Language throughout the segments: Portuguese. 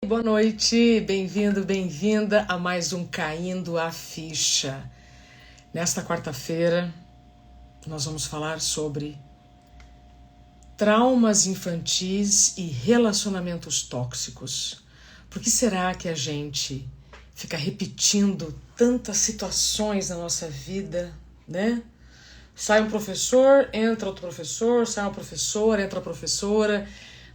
Boa noite, bem-vindo, bem-vinda a mais um Caindo a Ficha. Nesta quarta-feira, nós vamos falar sobre traumas infantis e relacionamentos tóxicos. Por que será que a gente fica repetindo tantas situações na nossa vida, né? Sai um professor, entra outro professor, sai uma professora, entra a professora.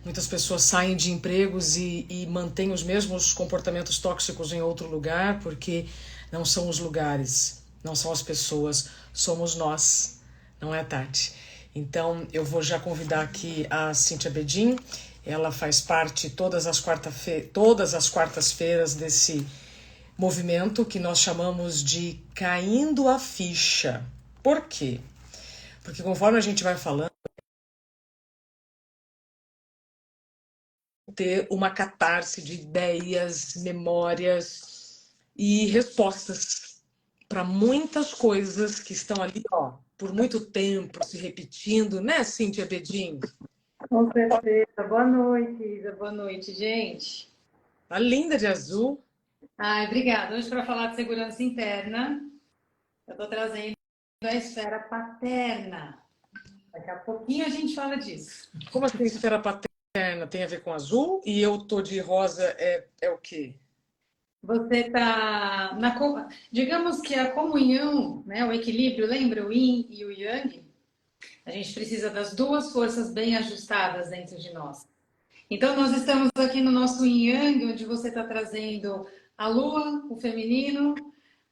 Muitas pessoas saem de empregos e mantêm os mesmos comportamentos tóxicos em outro lugar, porque não são os lugares, não são as pessoas, somos nós, não é, Tati? Então eu vou já convidar aqui a Cíntia Bedin. Ela faz parte todas as quartas-feiras desse movimento que nós chamamos de Caindo a Ficha. Por quê? Porque conforme a gente vai falando, ter uma catarse de ideias, memórias e respostas para muitas coisas que estão ali, ó, por muito tempo se repetindo, né, Cíntia Bedin? Com certeza. Boa noite, Isa. Boa noite, gente. Tá linda de azul. Ai, obrigada. Hoje, para falar de segurança interna, eu estou trazendo a esfera paterna. Daqui a pouquinho a gente fala disso. Como assim, esfera paterna tem a ver com azul? E eu tô de rosa é o quê? Você está na... Digamos que a comunhão, né, o equilíbrio, lembra o yin e o yang? A gente precisa das duas forças bem ajustadas dentro de nós. Então, nós estamos aqui no nosso yin yang, onde você está trazendo a lua, o feminino,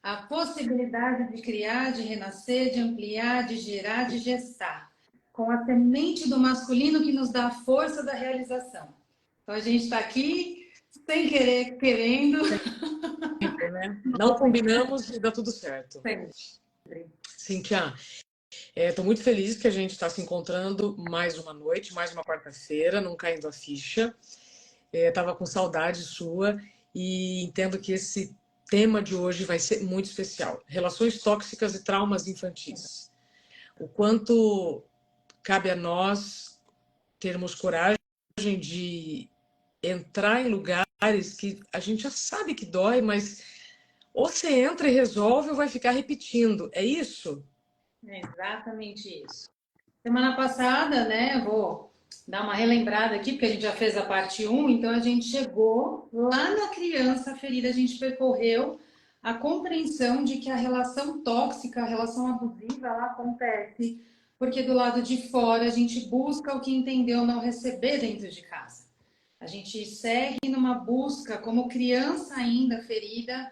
a possibilidade de criar, de renascer, de ampliar, de gerar, de gestar, com a semente do masculino que nos dá a força da realização. Então, a gente está aqui sem querer, querendo. Sempre, né? Não combinamos e dá tudo certo. Sempre. Cíntia, estou muito feliz que a gente está se encontrando mais uma noite, mais uma quarta-feira, não caindo a ficha. Estava com saudade sua e entendo que esse tema de hoje vai ser muito especial. Relações tóxicas e traumas infantis. O quanto cabe a nós termos coragem de entrar em lugares que a gente já sabe que dói, mas ou você entra e resolve ou vai ficar repetindo. É isso? É exatamente isso. Semana passada, né, vou dar uma relembrada aqui, porque a gente já fez a parte 1, então a gente chegou lá na criança ferida, a gente percorreu a compreensão de que a relação tóxica, a relação abusiva, ela acontece porque do lado de fora a gente busca o que entendeu não receber dentro de casa. A gente segue numa busca como criança ainda ferida,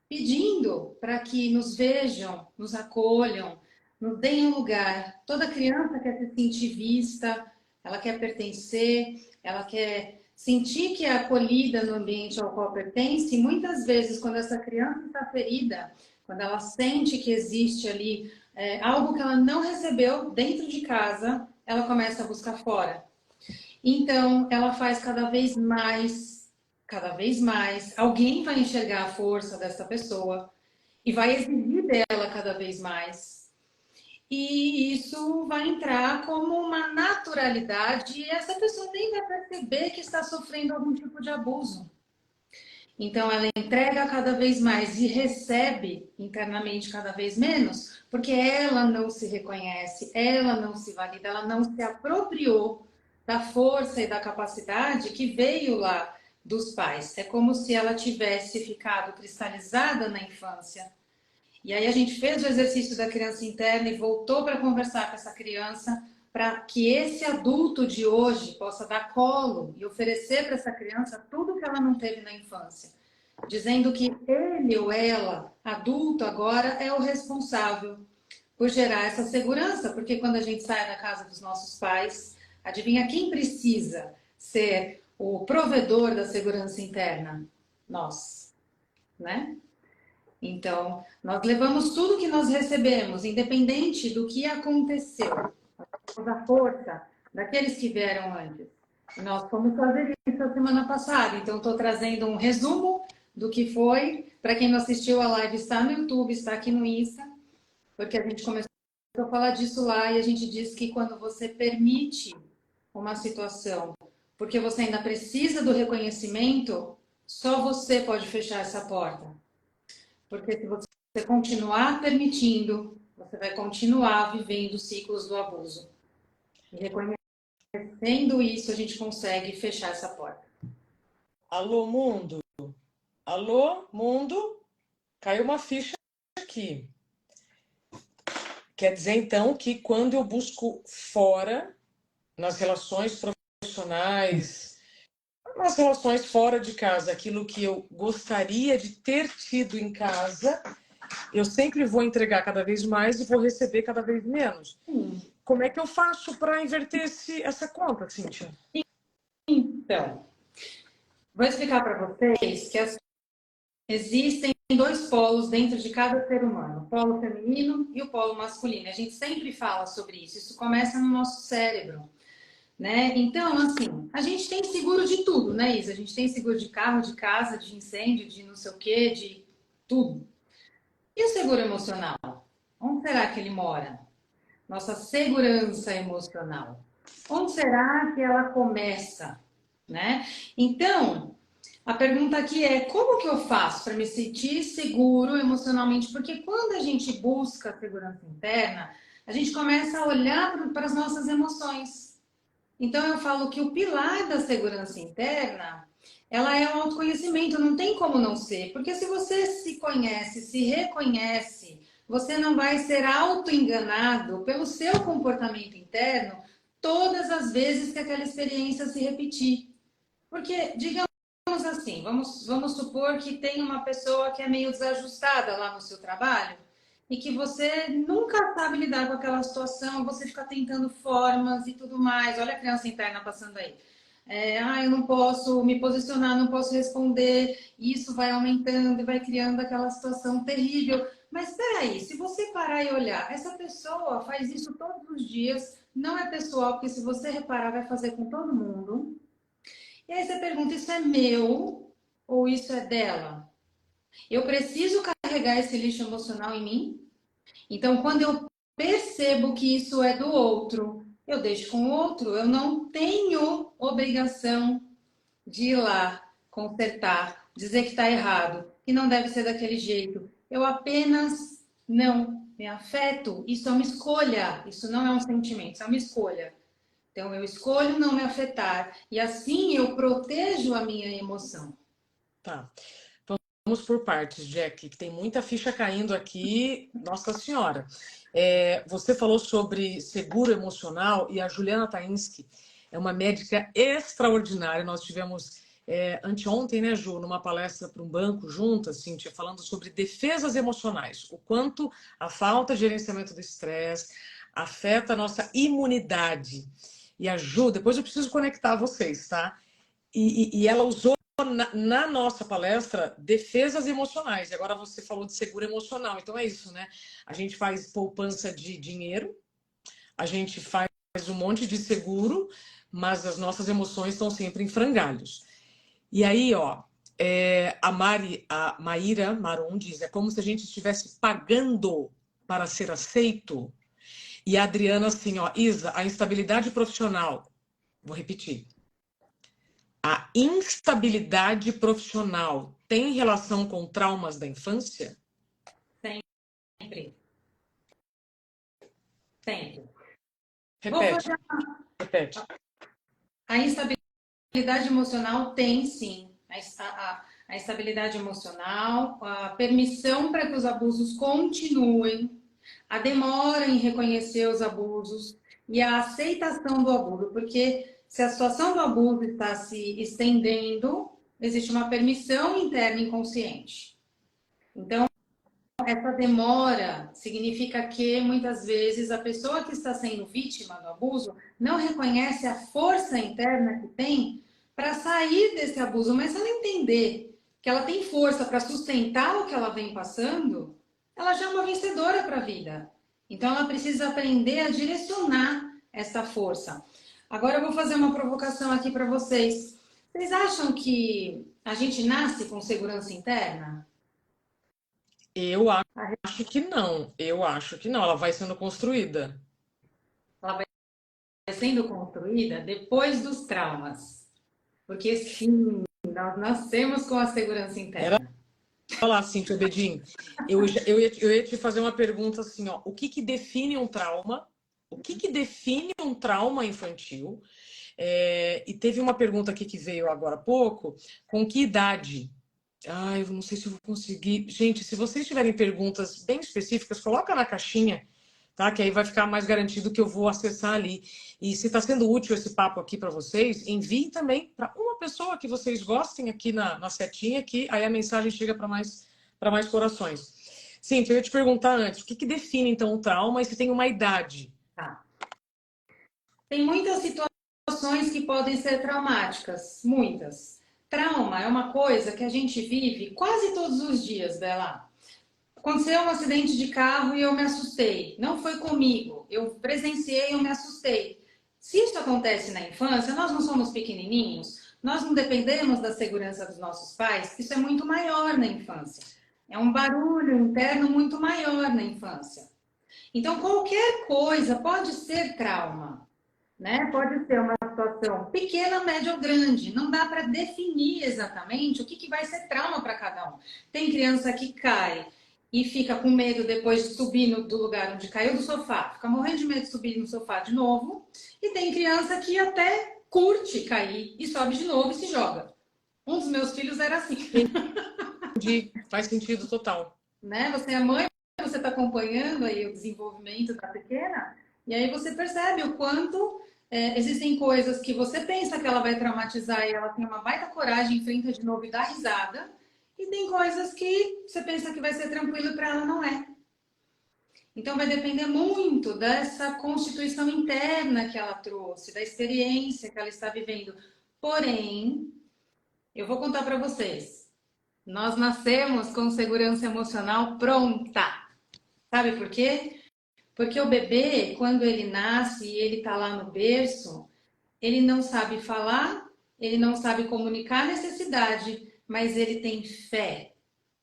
pedindo para que nos vejam, nos acolham, nos deem um lugar. Toda criança quer se sentir vista, ela quer pertencer, ela quer sentir que é acolhida no ambiente ao qual pertence. E muitas vezes, quando essa criança está ferida, quando ela sente que existe ali algo que ela não recebeu dentro de casa, ela começa a buscar fora. Então, ela faz cada vez mais, alguém vai enxergar a força dessa pessoa e vai exigir dela cada vez mais. E isso vai entrar como uma naturalidade e essa pessoa nem vai perceber que está sofrendo algum tipo de abuso. Então, ela entrega cada vez mais e recebe internamente cada vez menos, porque ela não se reconhece, ela não se valida, ela não se apropriou da força e da capacidade que veio lá dos pais. É como se ela tivesse ficado cristalizada na infância. E aí a gente fez o exercício da criança interna e voltou para conversar com essa criança para que esse adulto de hoje possa dar colo e oferecer para essa criança tudo que ela não teve na infância. Dizendo que ele ou ela, adulto agora, é o responsável por gerar essa segurança, porque quando a gente sai da casa dos nossos pais, adivinha quem precisa ser o provedor da segurança interna? Nós, né? Então, nós levamos tudo que nós recebemos, independente do que aconteceu, da força daqueles que vieram antes. Nós fomos fazer isso a semana passada, então estou trazendo um resumo do que foi. Para quem não assistiu a live, está no YouTube, está aqui no Insta, porque a gente começou a falar disso lá e a gente diz que quando você permite uma situação, porque você ainda precisa do reconhecimento, só você pode fechar essa porta. Porque se você continuar permitindo, você vai continuar vivendo ciclos do abuso. E reconhecendo isso, a gente consegue fechar essa porta. Alô, mundo? Alô, mundo? Caiu uma ficha aqui. Quer dizer, então, que quando eu busco fora, nas relações profissionais, nas relações fora de casa, aquilo que eu gostaria de ter tido em casa, eu sempre vou entregar cada vez mais e vou receber cada vez menos. Como é que eu faço para inverter essa conta, Cíntia? Então, vou explicar para vocês que existem dois polos dentro de cada ser humano, o polo feminino e o polo masculino. A gente sempre fala sobre isso. Isso começa no nosso cérebro, né? Então, assim, a gente tem seguro de tudo, né, Isa? A gente tem seguro de carro, de casa, de incêndio, de não sei o quê, de tudo. E o seguro emocional? Onde será que ele mora? Nossa segurança emocional. Onde será que ela começa, né? Então, a pergunta aqui é: como que eu faço para me sentir seguro emocionalmente? Porque quando a gente busca a segurança interna, a gente começa a olhar para as nossas emoções. Então eu falo que o pilar da segurança interna, ela é o autoconhecimento, não tem como não ser, porque se você se conhece, se reconhece, você não vai ser auto-enganado pelo seu comportamento interno todas as vezes que aquela experiência se repetir. Porque, digamos assim, vamos supor que tem uma pessoa que é meio desajustada lá no seu trabalho e que você nunca sabe lidar com aquela situação, você fica tentando formas e tudo mais. Olha a criança interna passando aí. Eu não posso me posicionar, não posso responder, e isso vai aumentando e vai criando aquela situação terrível. Mas espera aí, se você parar e olhar, essa pessoa faz isso todos os dias, não é pessoal, porque se você reparar, vai fazer com todo mundo. E aí você pergunta, isso é meu ou isso é dela? Eu preciso carregar esse lixo emocional em mim? Então, quando eu percebo que isso é do outro, eu deixo com o outro. Eu não tenho obrigação de ir lá, consertar, dizer que está errado, que não deve ser daquele jeito. Eu apenas não me afeto. Isso é uma escolha, isso não é um sentimento, isso é uma escolha. Então, eu escolho não me afetar e assim eu protejo a minha emoção. Tá. Vamos por partes, Jack, que tem muita ficha caindo aqui. Nossa Senhora. Você falou sobre seguro emocional e a Juliana Tainski é uma médica extraordinária. Nós tivemos anteontem, né, Ju, numa palestra para um banco juntas, Cíntia, falando sobre defesas emocionais, o quanto a falta de gerenciamento do estresse afeta a nossa imunidade. E a Ju, depois eu preciso conectar vocês, tá? E ela usou na nossa palestra defesas emocionais. E agora você falou de seguro emocional. Então é isso, né? A gente faz poupança de dinheiro, a gente faz um monte de seguro, mas as nossas emoções estão sempre em frangalhos. E aí, ó, a Maíra Maron diz: é como se a gente estivesse pagando para ser aceito. E a Adriana, assim, ó, Isa, a instabilidade profissional. Vou repetir. A instabilidade profissional tem relação com traumas da infância? Sempre. Sempre. Vou Repete, fazer repete. a instabilidade emocional tem sim. A instabilidade emocional, a permissão para que os abusos continuem, a demora em reconhecer os abusos e a aceitação do abuso, porque se a situação do abuso está se estendendo, existe uma permissão interna inconsciente. Então, essa demora significa que muitas vezes a pessoa que está sendo vítima do abuso não reconhece a força interna que tem para sair desse abuso, mas se ela entender que ela tem força para sustentar o que ela vem passando, ela já é uma vencedora para a vida. Então ela precisa aprender a direcionar essa força. Agora eu vou fazer uma provocação aqui para vocês. Vocês acham que a gente nasce com segurança interna? Eu acho que não. Eu acho que não. Ela vai sendo construída. Ela vai sendo construída depois dos traumas. Porque sim, nós nascemos com a segurança Era interna. falar assim, Tio Bedin, eu ia te fazer uma pergunta assim, ó, o que que define um trauma? O que que define um trauma infantil? E teve uma pergunta aqui que veio agora há pouco, com que idade? Ah, eu não sei se eu vou conseguir. Gente, se vocês tiverem perguntas bem específicas, coloca na caixinha, tá? Que aí vai ficar mais garantido que eu vou acessar ali. E se está sendo útil esse papo aqui para vocês, enviem também para uma pessoa que vocês gostem aqui na setinha, que aí a mensagem chega para mais corações. Sim, eu ia te perguntar antes, o que que define então o trauma e se tem uma idade? Tá. Tem muitas situações que podem ser traumáticas, muitas. Trauma é uma coisa que a gente vive quase todos os dias, Bela. Aconteceu um acidente de carro e eu me assustei. Não foi comigo. Eu presenciei, eu me assustei. Se isso acontece na infância, nós não somos pequenininhos, nós não dependemos da segurança dos nossos pais, isso é muito maior na infância. É um barulho interno muito maior na infância. Então, qualquer coisa pode ser trauma, né? Pode ser uma situação pequena, média ou grande. Não dá para definir exatamente o que vai ser trauma para cada um. Tem criança que cai e fica com medo depois de subir do lugar onde caiu do sofá, fica morrendo de medo de subir no sofá de novo. E tem criança que até curte cair e sobe de novo e se joga. Um dos meus filhos era assim. Entendi, faz sentido total. Né? Você é mãe, você está acompanhando aí o desenvolvimento da pequena, e aí você percebe o quanto existem coisas que você pensa que ela vai traumatizar e ela tem uma baita coragem, enfrenta de novo e dá risada, e tem coisas que você pensa que vai ser tranquilo e para ela não é. Então vai depender muito dessa constituição interna que ela trouxe, da experiência que ela está vivendo. Porém, eu vou contar para vocês. Nós nascemos com segurança emocional pronta. Sabe por quê? Porque o bebê, quando ele nasce e ele está lá no berço, ele não sabe falar, ele não sabe comunicar a necessidade, mas ele tem fé.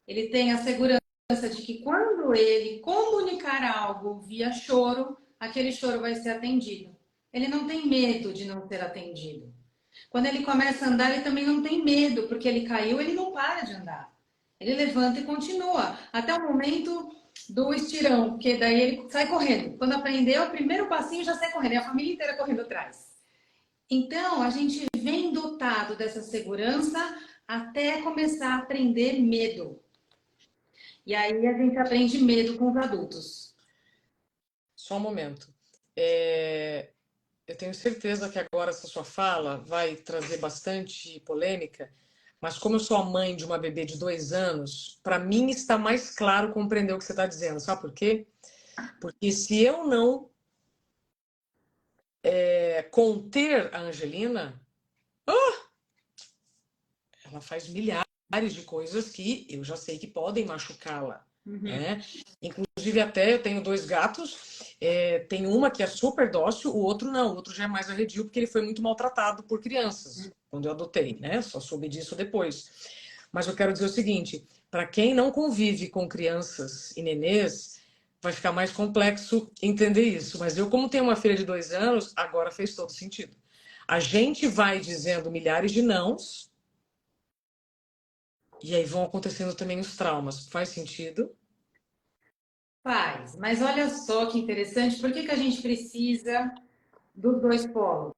Ele tem a segurança de que quando ele comunicar algo via choro, aquele choro vai ser atendido. Ele não tem medo de não ser atendido. Quando ele começa a andar, ele também não tem medo, porque ele caiu, ele não para de andar. Ele levanta e continua, até o momento do estirão, porque daí ele sai correndo. Quando aprendeu, o primeiro passinho já sai correndo, e a família inteira correndo atrás. Então, a gente vem dotado dessa segurança até começar a aprender medo. E aí a gente aprende medo com os adultos. Só um momento. Eu tenho certeza que agora essa sua fala vai trazer bastante polêmica, mas como eu sou a mãe de uma bebê de 2 anos, para mim está mais claro compreender o que você está dizendo. Sabe por quê? Porque se eu não conter a Angelina, ela faz milhares de coisas que eu já sei que podem machucá-la. Né? Inclusive até eu tenho 2 gatos, tem uma que é super dócil, o outro não, o outro já é mais arredio porque ele foi muito maltratado por crianças quando eu adotei, né? Só soube disso depois. Mas eu quero dizer o seguinte, para quem não convive com crianças e nenês, vai ficar mais complexo entender isso. Mas eu, como tenho uma filha de 2 anos, agora fez todo sentido. A gente vai dizendo milhares de nãos e aí vão acontecendo também os traumas. Faz sentido? Faz, mas olha só que interessante, por que a gente precisa dos dois polos?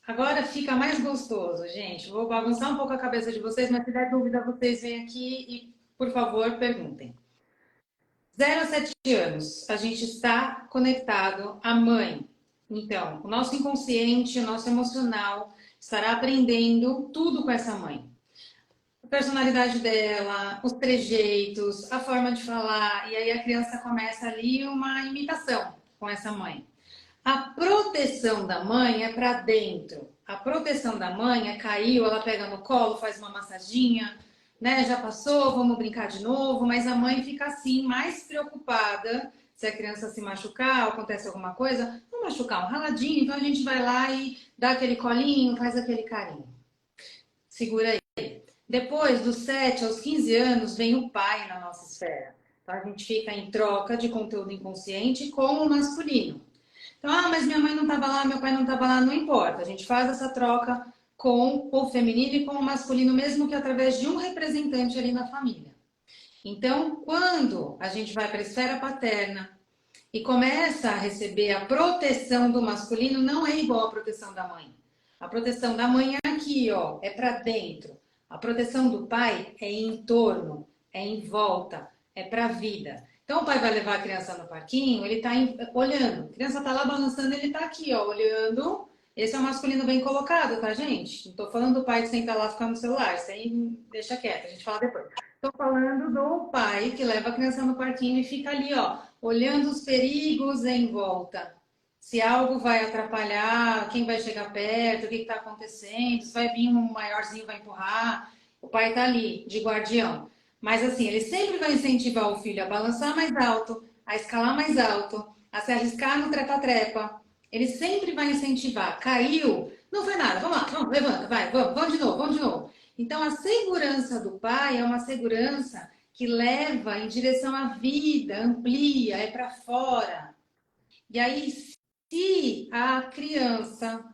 Agora fica mais gostoso, gente. Vou bagunçar um pouco a cabeça de vocês, mas se der dúvida, vocês vêm aqui e, por favor, perguntem. 0 a 7 anos, a gente está conectado à mãe. Então, o nosso inconsciente, o nosso emocional estará aprendendo tudo com essa mãe. A personalidade dela, os trejeitos, a forma de falar, e aí a criança começa ali uma imitação com essa mãe. A proteção da mãe é para dentro. A proteção da mãe é caiu, ela pega no colo, faz uma massaginha, né? Já passou, vamos brincar de novo, mas a mãe fica assim, mais preocupada se a criança se machucar, acontece alguma coisa, não machucar, um raladinho, então a gente vai lá e dá aquele colinho, faz aquele carinho. Segura aí. Depois, dos 7 aos 15 anos, vem o pai na nossa esfera. Então, a gente fica em troca de conteúdo inconsciente com o masculino. Então, mas minha mãe não estava lá, meu pai não estava lá, não importa. A gente faz essa troca com o feminino e com o masculino, mesmo que através de um representante ali na família. Então, quando a gente vai para a esfera paterna e começa a receber a proteção do masculino, não é igual à proteção da mãe. A proteção da mãe é aqui, ó, é para dentro. A proteção do pai é em torno, é em volta, é para a vida. Então, o pai vai levar a criança no parquinho, ele está olhando. A criança está lá balançando, ele está aqui, ó, olhando. Esse é o masculino bem colocado, tá, gente? Não estou falando do pai de sentar lá e ficar no celular. Isso aí deixa quieto, a gente fala depois. Estou falando do pai que leva a criança no parquinho e fica ali, ó, olhando os perigos em volta. Se algo vai atrapalhar, quem vai chegar perto, o que está acontecendo, se vai vir um maiorzinho, vai empurrar. O pai está ali, de guardião. Mas assim, ele sempre vai incentivar o filho a balançar mais alto, a escalar mais alto, a se arriscar no trepa-trepa. Ele sempre vai incentivar. Caiu? Não foi nada. Vamos lá, vamos, levanta, vai, vamos de novo, vamos de novo. Então, a segurança do pai é uma segurança que leva em direção à vida, amplia, é para fora. E aí, se a criança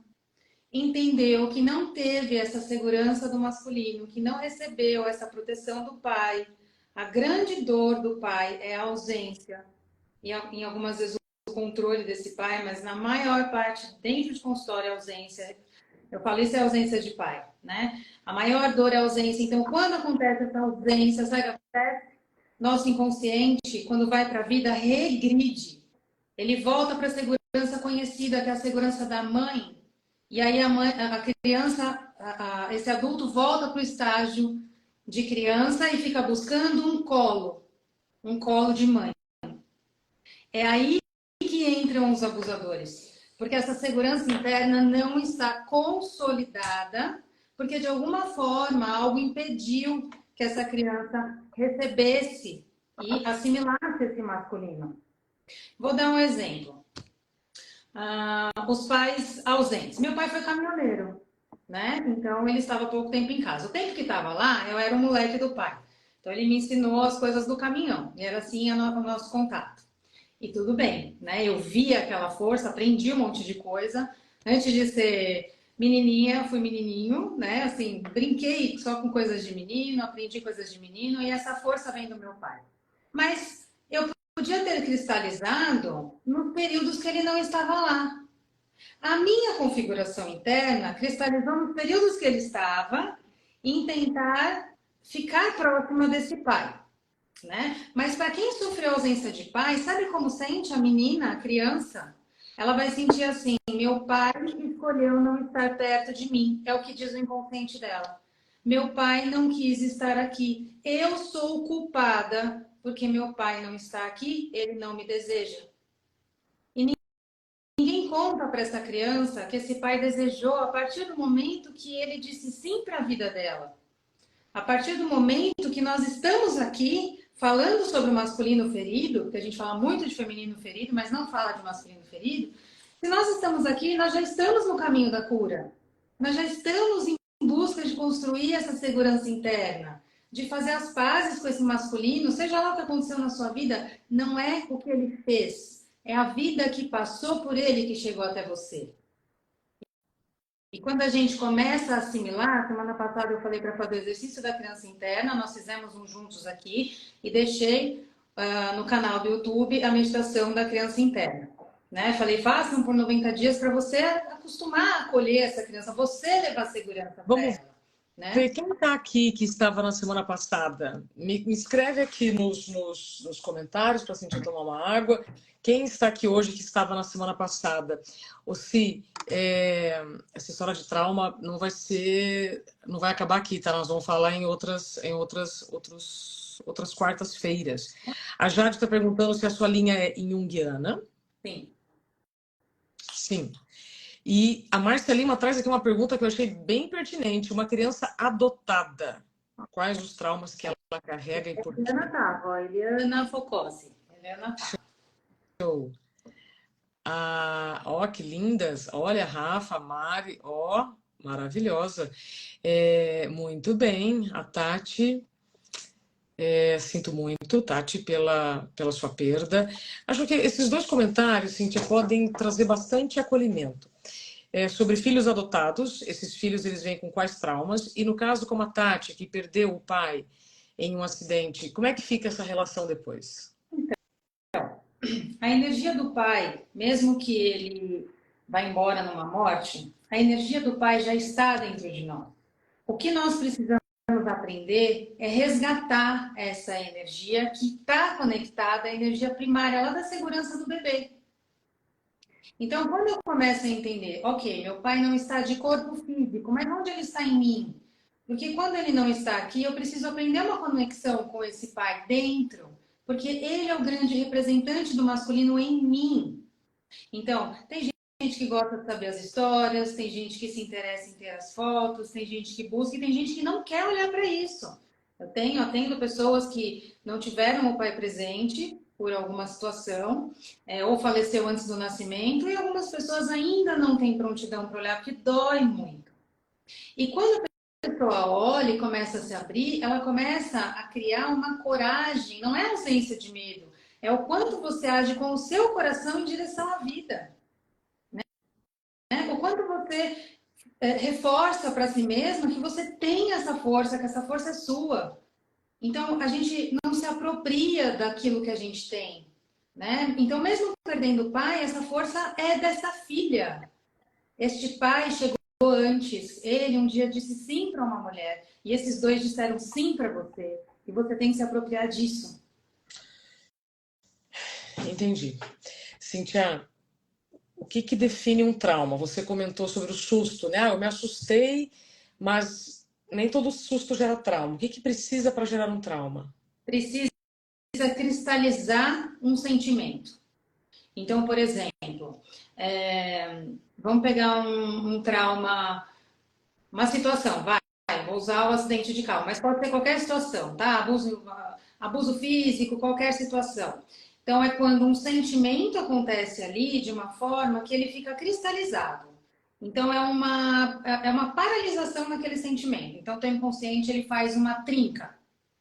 entendeu que não teve essa segurança do masculino, que não recebeu essa proteção do pai, a grande dor do pai é a ausência, e em algumas vezes o controle desse pai, mas na maior parte, dentro de consultório, é ausência. Eu falo isso é ausência de pai, né? A maior dor é a ausência. Então, quando acontece essa ausência, sabe o que acontece? Nosso inconsciente, quando vai para a vida, regride. Ele volta para a segurança conhecida, que é a segurança da mãe. E aí a criança, esse adulto volta para o estágio de criança e fica buscando um colo de mãe. É aí que entram os abusadores. Porque essa segurança interna não está consolidada, porque de alguma forma algo impediu que essa criança recebesse e assimilasse esse masculino. Vou dar um exemplo. Os pais ausentes. Meu pai foi caminhoneiro, né? Então ele estava pouco tempo em casa. O tempo que estava lá, eu era o moleque do pai. Então ele me ensinou as coisas do caminhão. E era assim o nosso contato. E tudo bem, né? Eu via aquela força, aprendi um monte de coisa. Antes de ser menininha, fui menininho, né? Assim, brinquei só com coisas de menino, aprendi coisas de menino, e essa força vem do meu pai. Mas eu podia ter cristalizado nos períodos que ele não estava lá. A minha configuração interna cristalizou nos períodos que ele estava em tentar ficar próxima desse pai. Né? Mas para quem sofreu ausência de pai, sabe como sente a menina, a criança? Ela vai sentir assim: meu pai escolheu não estar perto de mim. É o que diz o inconsciente dela. Meu pai não quis estar aqui. Eu sou culpada porque meu pai não está aqui, ele não me deseja. E ninguém conta para essa criança que esse pai desejou a partir do momento que ele disse sim para a vida dela. A partir do momento que nós estamos aqui falando sobre o masculino ferido, porque a gente fala muito de feminino ferido, mas não fala de masculino ferido. Se nós estamos aqui, nós já estamos no caminho da cura. Nós já estamos em busca de construir essa segurança interna, de fazer as pazes com esse masculino, seja lá o que aconteceu na sua vida, não é o que ele fez, é a vida que passou por ele que chegou até você. E quando a gente começa a assimilar, semana passada eu falei para fazer o exercício da criança interna, nós fizemos um juntos aqui e deixei no canal do YouTube a meditação da criança interna. Né? Falei, façam por 90 dias para você acostumar a acolher essa criança, você levar segurança para ela. Né? Quem está aqui que estava na semana passada? Me escreve aqui nos comentários para sentir tomar uma água. Quem está aqui hoje que estava na semana passada? Ou se essa história de trauma não vai acabar aqui, tá? Nós vamos falar em outras quartas-feiras. A Jade está perguntando se a sua linha é junguiana. Sim. Sim. E a Márcia Lima traz aqui uma pergunta que eu achei bem pertinente. Uma criança adotada, quais os traumas que ela carrega e por quê? Eliana Tava, Eliana Focossi. Eliana Tava. Show. Ó, que lindas. Olha, Rafa, Mari, ó, maravilhosa. Muito bem. A Tati, sinto muito, Tati, pela sua perda. Acho que esses dois comentários, Cíntia, podem trazer bastante acolhimento. sobre filhos adotados. Esses filhos, eles vêm com quais traumas? E no caso como a Tati, que perdeu o pai em um acidente, como é que fica essa relação depois? A energia do pai, mesmo que ele vá embora numa morte, a energia do pai já está dentro de nós. O que nós precisamos aprender é resgatar essa energia que está conectada à energia primária, lá da segurança do bebê. Então, quando eu começo a entender, ok, meu pai não está de corpo físico, mas onde ele está em mim? Porque quando ele não está aqui, eu preciso aprender uma conexão com esse pai dentro, porque ele é o grande representante do masculino em mim. Então, tem gente que gosta de saber as histórias, tem gente que se interessa em ter as fotos, tem gente que busca e tem gente que não quer olhar para isso. Eu atendo pessoas que não tiveram o pai presente por alguma situação, ou faleceu antes do nascimento, e algumas pessoas ainda não têm prontidão para olhar, porque dói muito. E quando a pessoa olha e começa a se abrir, ela começa a criar uma coragem, não é ausência de medo, é o quanto você age com o seu coração em direção à vida. O quanto você reforça para si mesma que você tem essa força, que essa força é sua. Então, a gente não se apropria daquilo que a gente tem, né? Então, mesmo perdendo o pai, essa força é dessa filha. Este pai chegou antes, ele um dia disse sim para uma mulher, e esses dois disseram sim para você, e você tem que se apropriar disso. Entendi. Cíntia, o que define um trauma? Você comentou sobre o susto, né? Eu me assustei, mas nem todo susto gera trauma. O que precisa para gerar um trauma? Precisa cristalizar um sentimento. Então, por exemplo, vamos pegar um trauma, uma situação, vou usar o acidente de carro, mas pode ser qualquer situação, tá? Abuso físico, qualquer situação. Então, é quando um sentimento acontece ali de uma forma que ele fica cristalizado. Então, é uma paralisação naquele sentimento. Então, o teu inconsciente, ele faz uma trinca.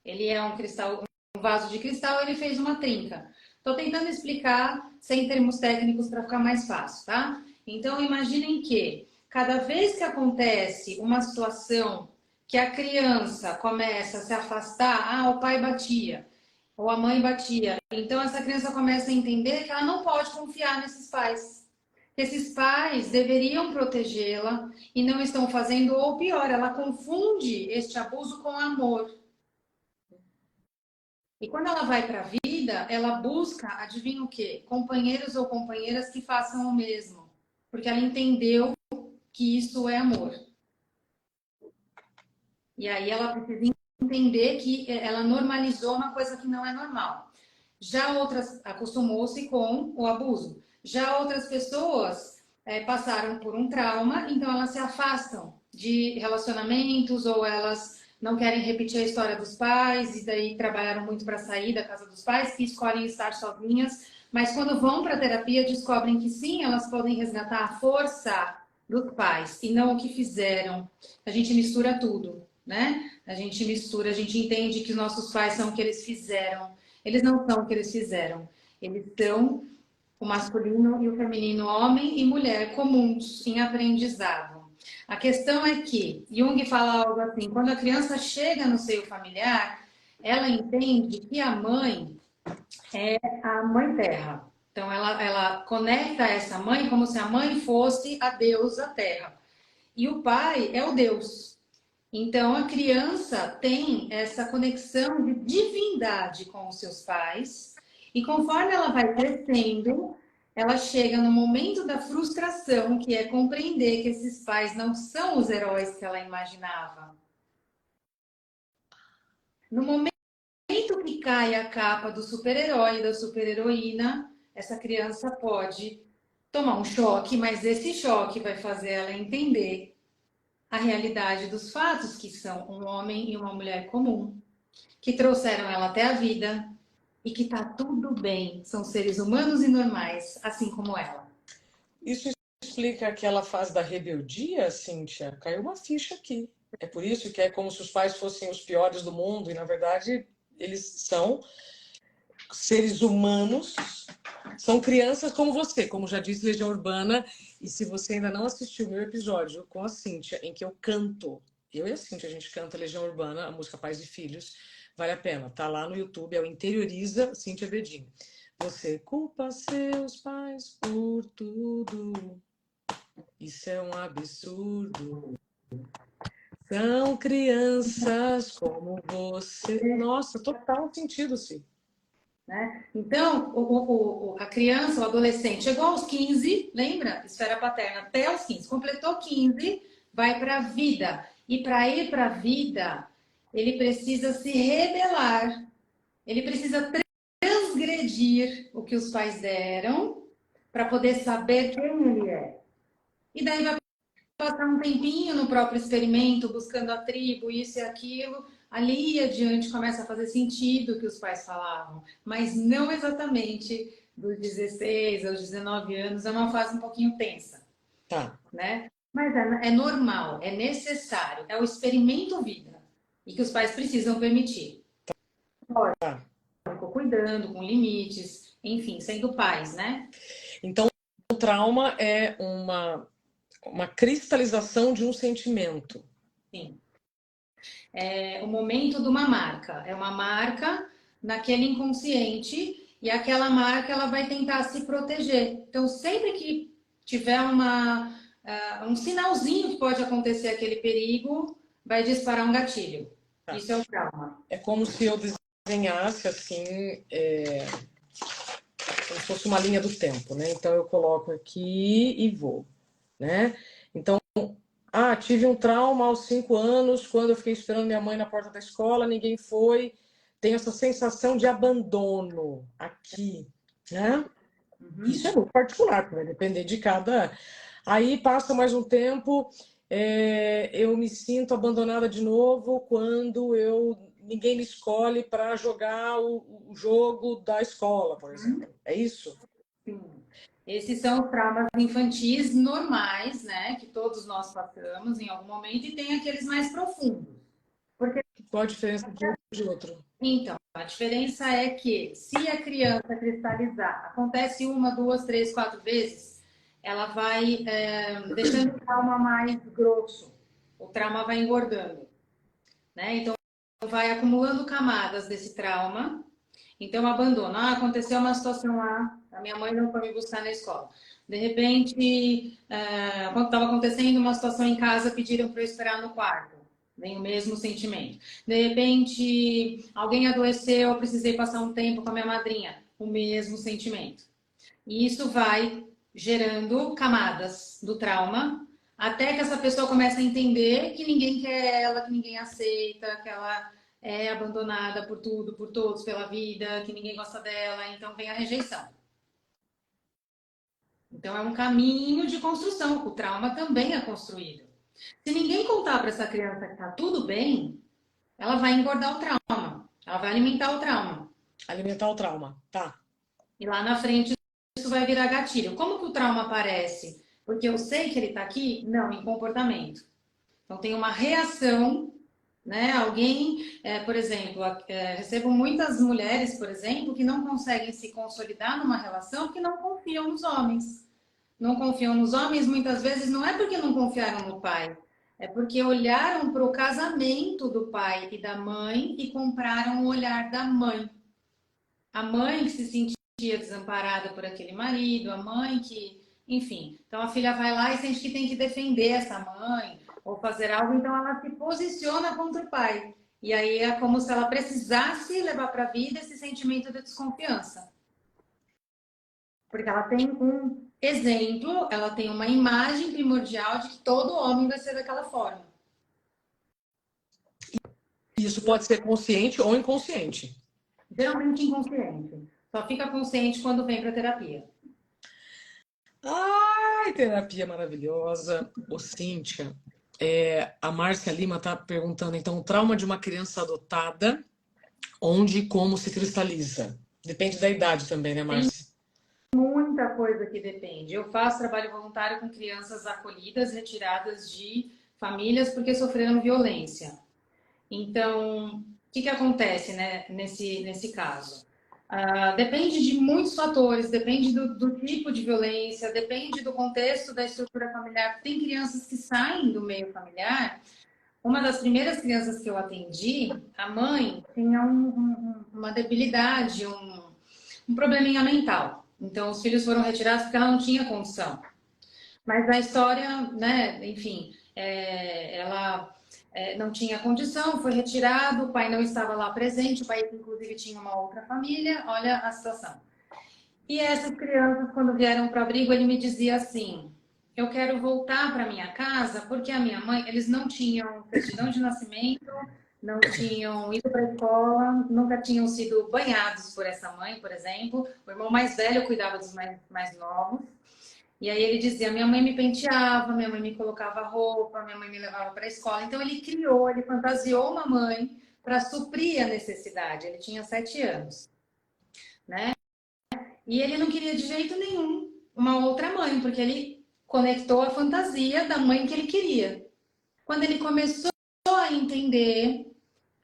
Ele é um cristal, um vaso de cristal, ele fez uma trinca. Estou tentando explicar sem termos técnicos para ficar mais fácil, tá? Então, imaginem que cada vez que acontece uma situação que a criança começa a se afastar, o pai batia, ou a mãe batia. Então, essa criança começa a entender que ela não pode confiar nesses pais. Esses pais deveriam protegê-la e não estão fazendo, ou pior, ela confunde este abuso com amor. E quando ela vai para a vida, ela busca, adivinha o quê? Companheiros ou companheiras que façam o mesmo. Porque ela entendeu que isso é amor. E aí ela precisa entender que ela normalizou uma coisa que não é normal. Já outras acostumou-se com o abuso. Já outras pessoas passaram por um trauma, então elas se afastam de relacionamentos ou elas não querem repetir a história dos pais e daí trabalharam muito para sair da casa dos pais, que escolhem estar sozinhas, mas quando vão para a terapia descobrem que sim, elas podem resgatar a força dos pais e não o que fizeram. A gente mistura tudo, né? A gente mistura, a gente entende que os nossos pais são o que eles fizeram. Eles não são o que eles fizeram. Eles são o masculino e o feminino, homem e mulher, comuns em aprendizado. A questão é que Jung fala algo assim: quando a criança chega no seio familiar, ela entende que a mãe é a mãe terra. Então, ela conecta essa mãe como se a mãe fosse a deusa terra. E o pai é o Deus. Então, a criança tem essa conexão de divindade com os seus pais, e conforme ela vai crescendo, ela chega no momento da frustração, que é compreender que esses pais não são os heróis que ela imaginava. No momento que cai a capa do super-herói e da super-heroína, essa criança pode tomar um choque, mas esse choque vai fazer ela entender a realidade dos fatos, que são um homem e uma mulher comum, que trouxeram ela até a vida e que tá tudo bem, são seres humanos e normais, assim como ela. Isso explica aquela fase da rebeldia, Cíntia? Caiu uma ficha aqui. É por isso que é como se os pais fossem os piores do mundo, e na verdade eles são seres humanos São crianças como você, como já disse, Legião Urbana. E se você ainda não assistiu o meu episódio com a Cíntia, em que eu canto, eu e a Cíntia, a gente canta Legião Urbana, a música Pais e Filhos, vale a pena. Tá lá no YouTube, é o Interioriza Cíntia Bedin. Você culpa seus pais por tudo. Isso é um absurdo. São crianças como você. Nossa, total sentido, sim. Né? Então, a criança, o adolescente, chegou aos 15, lembra? Esfera paterna, até os 15. Completou 15, vai para a vida. E para ir para a vida, ele precisa se rebelar. Ele precisa transgredir o que os pais deram para poder saber quem ele é. E daí vai passar um tempinho no próprio experimento, buscando a tribo, isso e aquilo. Ali adiante começa a fazer sentido o que os pais falavam, mas não exatamente dos 16 aos 19 anos, é uma fase um pouquinho tensa, Tá. né? Mas é normal, é necessário, é o experimento vida e que os pais precisam permitir. Tá. Ficou cuidando, com limites, enfim, sendo pais, né? Então, o trauma é uma cristalização de um sentimento. Sim. É o momento de uma marca. É uma marca naquele inconsciente e aquela marca ela vai tentar se proteger. Então, sempre que tiver um sinalzinho que pode acontecer aquele perigo, vai disparar um gatilho. Tá. Isso é o trauma. É como se eu desenhasse assim, como se fosse uma linha do tempo, né? Então eu coloco aqui e vou, né? Então, tive um trauma aos 5 anos, quando eu fiquei esperando minha mãe na porta da escola, ninguém foi. Tenho essa sensação de abandono aqui, né? Uhum. Isso é muito particular, porque vai depender de cada. Aí passa mais um tempo, eu me sinto abandonada de novo quando ninguém me escolhe para jogar o jogo da escola, por exemplo. É isso? Sim. Esses são os traumas infantis normais, né? Que todos nós passamos em algum momento, e tem aqueles mais profundos. Porque Qual a diferença de um e de outro? Então, a diferença é que se a criança cristalizar, acontece uma, duas, três, quatro vezes, ela vai deixando o trauma mais grosso, o trauma vai engordando, né? Então, vai acumulando camadas desse trauma. Então, abandono. Aconteceu uma situação lá, a minha mãe não foi me buscar na escola. De repente, quando estava acontecendo uma situação em casa, pediram para eu esperar no quarto. Vem o mesmo sentimento. De repente, alguém adoeceu, eu precisei passar um tempo com a minha madrinha. O mesmo sentimento. E isso vai gerando camadas do trauma, até que essa pessoa comece a entender que ninguém quer ela, que ninguém aceita, que ela é abandonada por tudo, por todos, pela vida, que ninguém gosta dela, então vem a rejeição. Então é um caminho de construção, o trauma também é construído. Se ninguém contar para essa criança que está tudo bem, ela vai engordar o trauma, ela vai alimentar o trauma. Alimentar o trauma, tá. E lá na frente isso vai virar gatilho. Como que o trauma aparece? Porque eu sei que ele está aqui? Não, em comportamento. Então tem uma reação, né? Alguém, por exemplo, recebo muitas mulheres, por exemplo, que não conseguem se consolidar numa relação porque não confiam nos homens. Não confiam nos homens, muitas vezes não é porque não confiaram no pai, é porque olharam para o casamento do pai e da mãe e compraram o olhar da mãe. A mãe que se sentia desamparada por aquele marido, a mãe que, enfim. Então a filha vai lá e sente que tem que defender essa mãe ou fazer algo, então ela se posiciona contra o pai. E aí é como se ela precisasse levar para a vida esse sentimento de desconfiança. Porque ela tem um exemplo, ela tem uma imagem primordial de que todo homem vai ser daquela forma. Isso pode ser consciente ou inconsciente. Geralmente inconsciente. Só fica consciente quando vem para terapia. Ai, terapia maravilhosa. Ô, Cíntia, a Márcia Lima está perguntando, então, o trauma de uma criança adotada, onde e como se cristaliza? Depende da idade também, né, Márcia? Muita coisa que depende. Eu faço trabalho voluntário com crianças acolhidas, retiradas de famílias porque sofreram violência. Então, o que acontece, né, nesse caso? Depende de muitos fatores, depende do tipo de violência, depende do contexto da estrutura familiar. Tem crianças que saem do meio familiar. Uma das primeiras crianças que eu atendi, a mãe tinha uma debilidade, um probleminha mental. Então, os filhos foram retirados porque ela não tinha condição. Mas a história, né, enfim, ela não tinha condição, foi retirado, o pai não estava lá presente, o pai, inclusive, tinha uma outra família, olha a situação. E essas crianças, quando vieram para o abrigo, ele me dizia assim: eu quero voltar para minha casa porque a minha mãe, eles não tinham certidão de nascimento, não tinham ido para a escola, nunca tinham sido banhados por essa mãe, por exemplo. O irmão mais velho cuidava dos mais novos. E aí ele dizia: minha mãe me penteava, minha mãe me colocava roupa, minha mãe me levava para a escola. Então ele criou, ele fantasiou uma mãe para suprir a necessidade. Ele tinha 7 anos, né? E ele não queria de jeito nenhum uma outra mãe, porque ele conectou a fantasia da mãe que ele queria. Quando ele começou a entender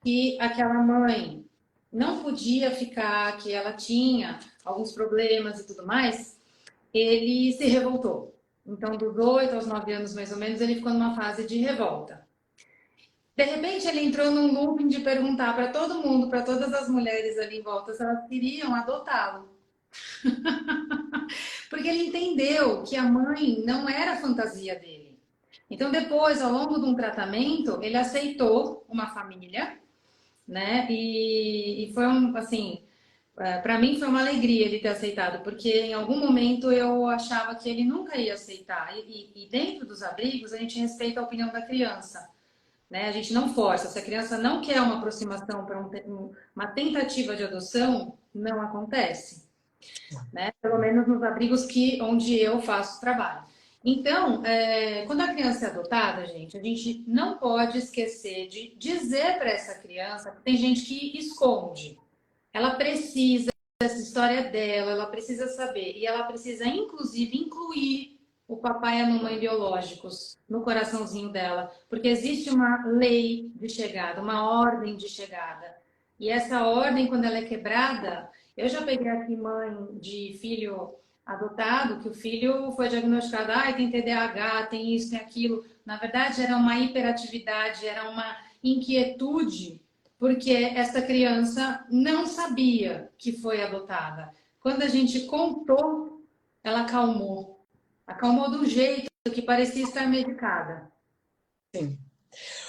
que aquela mãe não podia ficar, que ela tinha alguns problemas e tudo mais, ele se revoltou. Então, dos 8 aos 9 anos, mais ou menos, ele ficou numa fase de revolta. De repente, ele entrou num looping de perguntar para todo mundo, para todas as mulheres ali em volta, se elas queriam adotá-lo. Porque ele entendeu que a mãe não era a fantasia dele. Então, depois, ao longo de um tratamento, ele aceitou uma família, né? E foi assim, para mim foi uma alegria ele ter aceitado, porque em algum momento eu achava que ele nunca ia aceitar. E dentro dos abrigos, a gente respeita a opinião da criança, né? A gente não força. Se a criança não quer uma aproximação para uma tentativa de adoção, não acontece, né? Pelo menos nos abrigos onde eu faço trabalho. Então, quando a criança é adotada, gente, a gente não pode esquecer de dizer para essa criança, porque tem gente que esconde. Ela precisa dessa história dela, ela precisa saber. E ela precisa, inclusive, incluir o papai e a mamãe biológicos no coraçãozinho dela. Porque existe uma lei de chegada, uma ordem de chegada. E essa ordem, quando ela é quebrada, eu já peguei aqui mãe de filho adotado, que o filho foi diagnosticado, tem TDAH, tem isso, tem aquilo. Na verdade, era uma hiperatividade, era uma inquietude, porque essa criança não sabia que foi adotada. Quando a gente contou, ela acalmou. Acalmou de um jeito que parecia estar medicada. Sim.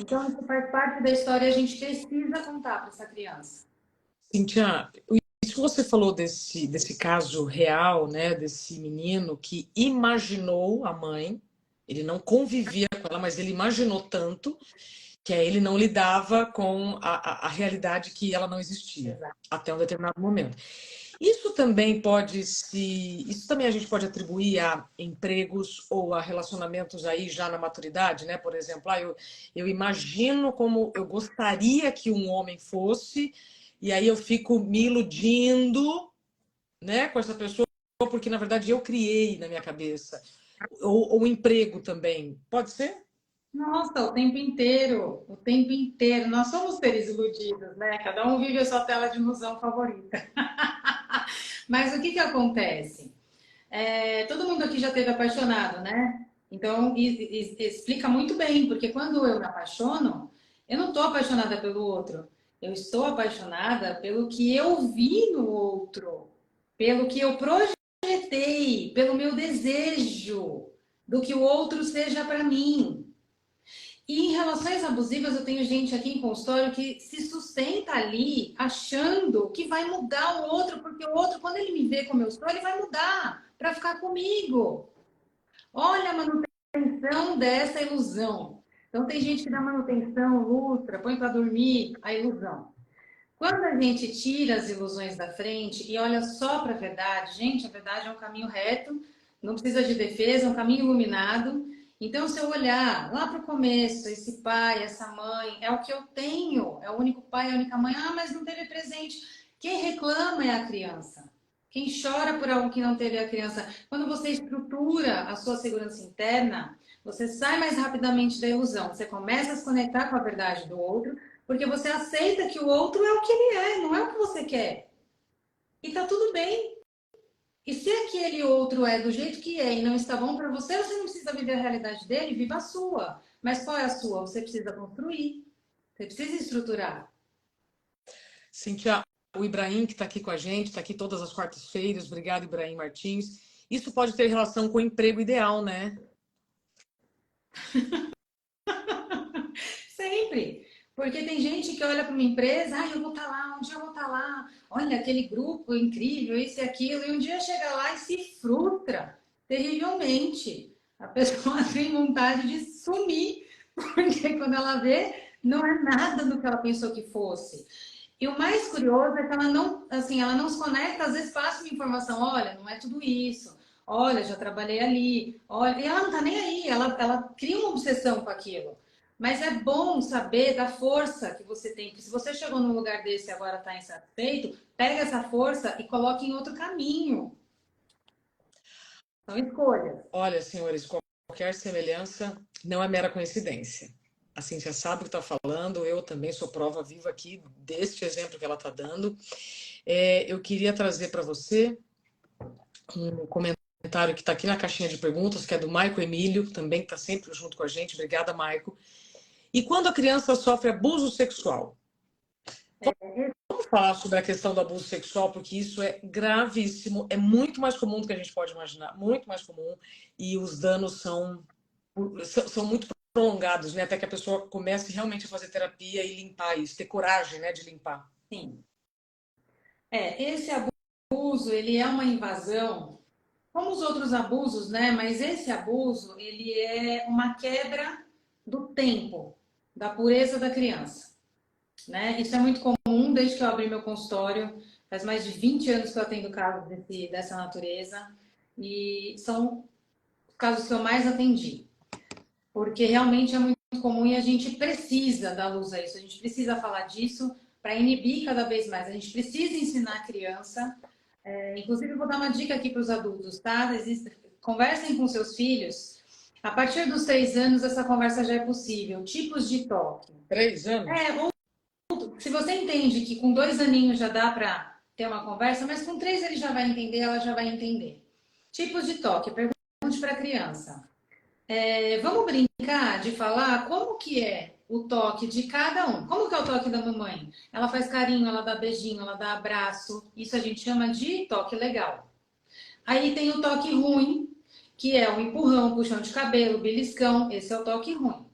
Então, isso faz parte da história e a gente precisa contar para essa criança. Cíntia, isso que você falou desse caso real, né, desse menino que imaginou a mãe, ele não convivia com ela, mas ele imaginou tanto que aí ele não lidava com a realidade que ela não existia. Exato. Até um determinado momento. Isso também isso também a gente pode atribuir a empregos ou a relacionamentos aí já na maturidade, né? Por exemplo, eu imagino como eu gostaria que um homem fosse, e aí eu fico me iludindo, né, com essa pessoa, porque na verdade eu criei na minha cabeça. Ou emprego também. Pode ser? Nossa, o tempo inteiro, o tempo inteiro. Nós somos seres iludidos, né? Cada um vive a sua tela de ilusão favorita. Mas o que que acontece? Todo mundo aqui já teve apaixonado, né? Então, explica muito bem, porque quando eu me apaixono, eu não estou apaixonada pelo outro. Eu estou apaixonada pelo que eu vi no outro, pelo que eu projetei, pelo meu desejo do que o outro seja para mim. E em relações abusivas, eu tenho gente aqui em consultório que se sustenta ali achando que vai mudar o outro, porque o outro, quando ele me vê como eu sou, ele vai mudar para ficar comigo. Olha a manutenção dessa ilusão. Então, tem gente que dá manutenção, lustra, põe para dormir a ilusão. Quando a gente tira as ilusões da frente e olha só para a verdade, gente, a verdade é um caminho reto, não precisa de defesa, é um caminho iluminado. Então, se eu olhar lá para o começo, esse pai, essa mãe, é o que eu tenho, é o único pai, a única mãe, mas não teve presente. Quem reclama é a criança. Quem chora por algo que não teve a criança. Quando você estrutura a sua segurança interna, você sai mais rapidamente da ilusão. Você começa a se conectar com a verdade do outro, porque você aceita que o outro é o que ele é, não é o que você quer. E tá tudo bem. E se aquele outro é do jeito que é e não está bom para você, você não precisa viver a realidade dele, viva a sua. Mas qual é a sua? Você precisa construir, você precisa estruturar. Cintia, o Ibrahim, que está aqui com a gente, está aqui todas as quartas-feiras. Obrigado, Ibrahim Martins. Isso pode ter relação com o emprego ideal, né? Sempre. Porque tem gente que olha para uma empresa, ah, eu vou estar lá, um dia eu vou estar lá, olha aquele grupo incrível, isso e aquilo, e um dia chega lá e se frustra terrivelmente. A pessoa tem vontade de sumir, porque quando ela vê, não é nada do que ela pensou que fosse. E o mais curioso é que ela não, assim, ela não se conecta, às vezes passa uma informação, olha, não é tudo isso, olha, já trabalhei ali, olha, e ela não tá nem aí, ela cria uma obsessão com aquilo. Mas é bom saber da força que você tem, porque se você chegou num lugar desse e agora está insatisfeito, pega essa força e coloque em outro caminho. São escolhas. Olha, senhores, qualquer semelhança não é mera coincidência. A Cintia sabe o que está falando, eu também sou prova viva aqui deste exemplo que ela está dando. Eu queria trazer para você um comentário que está aqui na caixinha de perguntas, que é do Maico Emílio, também que está sempre junto com a gente. Obrigada, Maico. E quando a criança sofre abuso sexual? Vamos falar sobre a questão do abuso sexual, porque isso é gravíssimo, é muito mais comum do que a gente pode imaginar, muito mais comum, e os danos são muito prolongados, né? Até que a pessoa comece realmente a fazer terapia e limpar isso, ter coragem, né, de limpar. Sim. Esse abuso, ele é uma invasão, como os outros abusos, né? Mas esse abuso, ele é uma quebra do tempo, da pureza da criança, né? Isso é muito comum desde que eu abri meu consultório, faz mais de 20 anos que eu atendo casos dessa natureza, e são os casos que eu mais atendi, porque realmente é muito comum e a gente precisa dar luz a isso, a gente precisa falar disso para inibir cada vez mais, a gente precisa ensinar a criança. Inclusive, eu vou dar uma dica aqui para os adultos, tá? Conversem com seus filhos. A partir dos 3 anos, essa conversa já é possível. Tipos de toque. 3 anos? Se você entende que com 2 aninhos já dá para ter uma conversa, mas com 3 ele já vai entender, ela já vai entender. Tipos de toque. Pergunte para a criança. Vamos brincar de falar como que é o toque de cada um. Como que é o toque da mamãe? Ela faz carinho, ela dá beijinho, ela dá abraço. Isso a gente chama de toque legal. Aí tem o toque ruim, que é o empurrão, puxão de cabelo, beliscão. Esse é o toque ruim.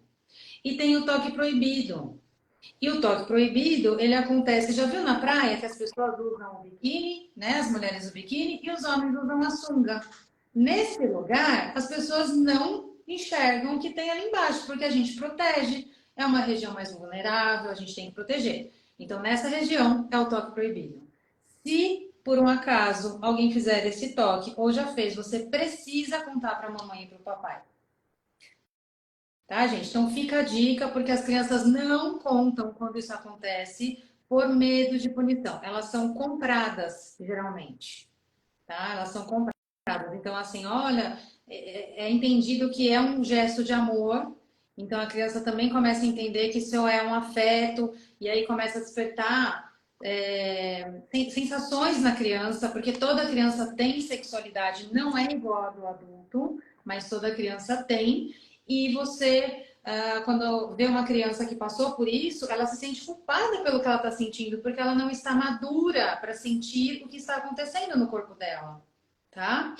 E tem o toque proibido. E o toque proibido, ele acontece, já viu na praia que as pessoas usam o biquíni, né? As mulheres o biquíni e os homens usam a sunga. Nesse lugar, as pessoas não enxergam o que tem ali embaixo, porque a gente protege. É uma região mais vulnerável, a gente tem que proteger. Então, nessa região é o toque proibido. Se por um acaso alguém fizer esse toque ou já fez, você precisa contar para a mamãe e para o papai. Tá, gente? Então fica a dica, porque as crianças não contam quando isso acontece por medo de punição. Elas são compradas, geralmente. Tá? Elas são compradas. Então, assim, olha, é entendido que é um gesto de amor. Então a criança também começa a entender que isso é um afeto, e aí começa a despertar sensações na criança, porque toda criança tem sexualidade, não é igual a do adulto, mas toda criança tem. E você, quando vê uma criança que passou por isso, ela se sente culpada pelo que ela está sentindo, porque ela não está madura para sentir o que está acontecendo no corpo dela, tá?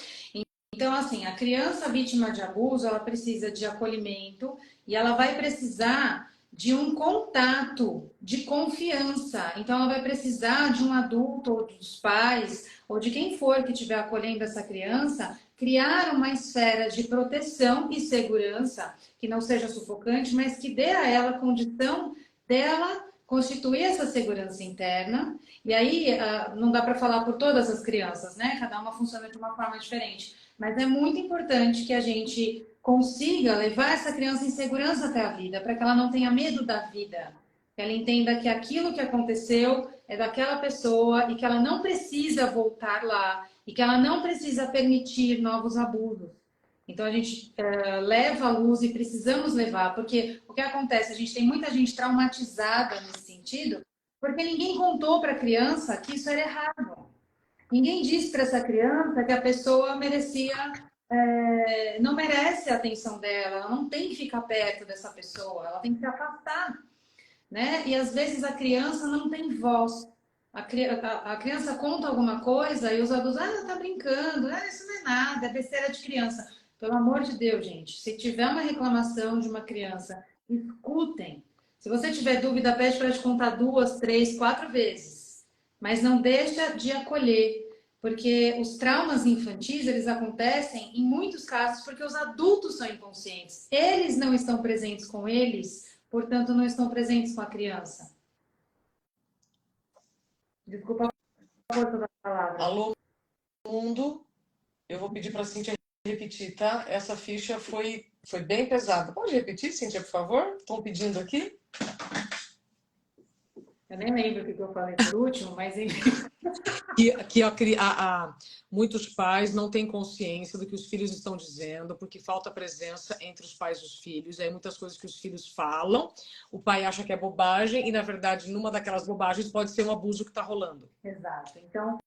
Então, assim, a criança vítima de abuso, ela precisa de acolhimento e ela vai precisar de um contato de confiança. Então, ela vai precisar de um adulto, ou dos pais, ou de quem for que estiver acolhendo essa criança, criar uma esfera de proteção e segurança que não seja sufocante, mas que dê a ela a condição dela constituir essa segurança interna. E aí, não dá para falar por todas as crianças, né? Cada uma funciona de uma forma diferente. Mas é muito importante que a gente consiga levar essa criança em segurança até a vida, para que ela não tenha medo da vida. Que ela entenda que aquilo que aconteceu é daquela pessoa e que ela não precisa voltar lá e que ela não precisa permitir novos abusos. Então a gente leva a luz e precisamos levar, porque o que acontece? A gente tem muita gente traumatizada nesse sentido, porque ninguém contou para a criança que isso era errado. Ninguém disse para essa criança que a pessoa merecia, não merece a atenção dela, ela não tem que ficar perto dessa pessoa, ela tem que se afastar, né? E às vezes a criança não tem voz. A criança conta alguma coisa e os adultos, ela tá brincando, isso não é nada, é besteira de criança. Pelo amor de Deus, gente, se tiver uma reclamação de uma criança, escutem. Se você tiver dúvida, pede para te contar 2, 3, 4 vezes. Mas não deixa de acolher, porque os traumas infantis, eles acontecem em muitos casos porque os adultos são inconscientes. Eles não estão presentes com eles, portanto, não estão presentes com a criança. Desculpa a força da palavra. Alô, mundo. Eu vou pedir para a Cíntia repetir, tá? Essa ficha foi bem pesada. Pode repetir, Cíntia, por favor? Estão pedindo aqui. Eu nem lembro o que eu falei por último, mas muitos pais não têm consciência do que os filhos estão dizendo, porque falta presença entre os pais e os filhos. Aí muitas coisas que os filhos falam, o pai acha que é bobagem, e na verdade, numa daquelas bobagens pode ser um abuso que está rolando. Exato. Então,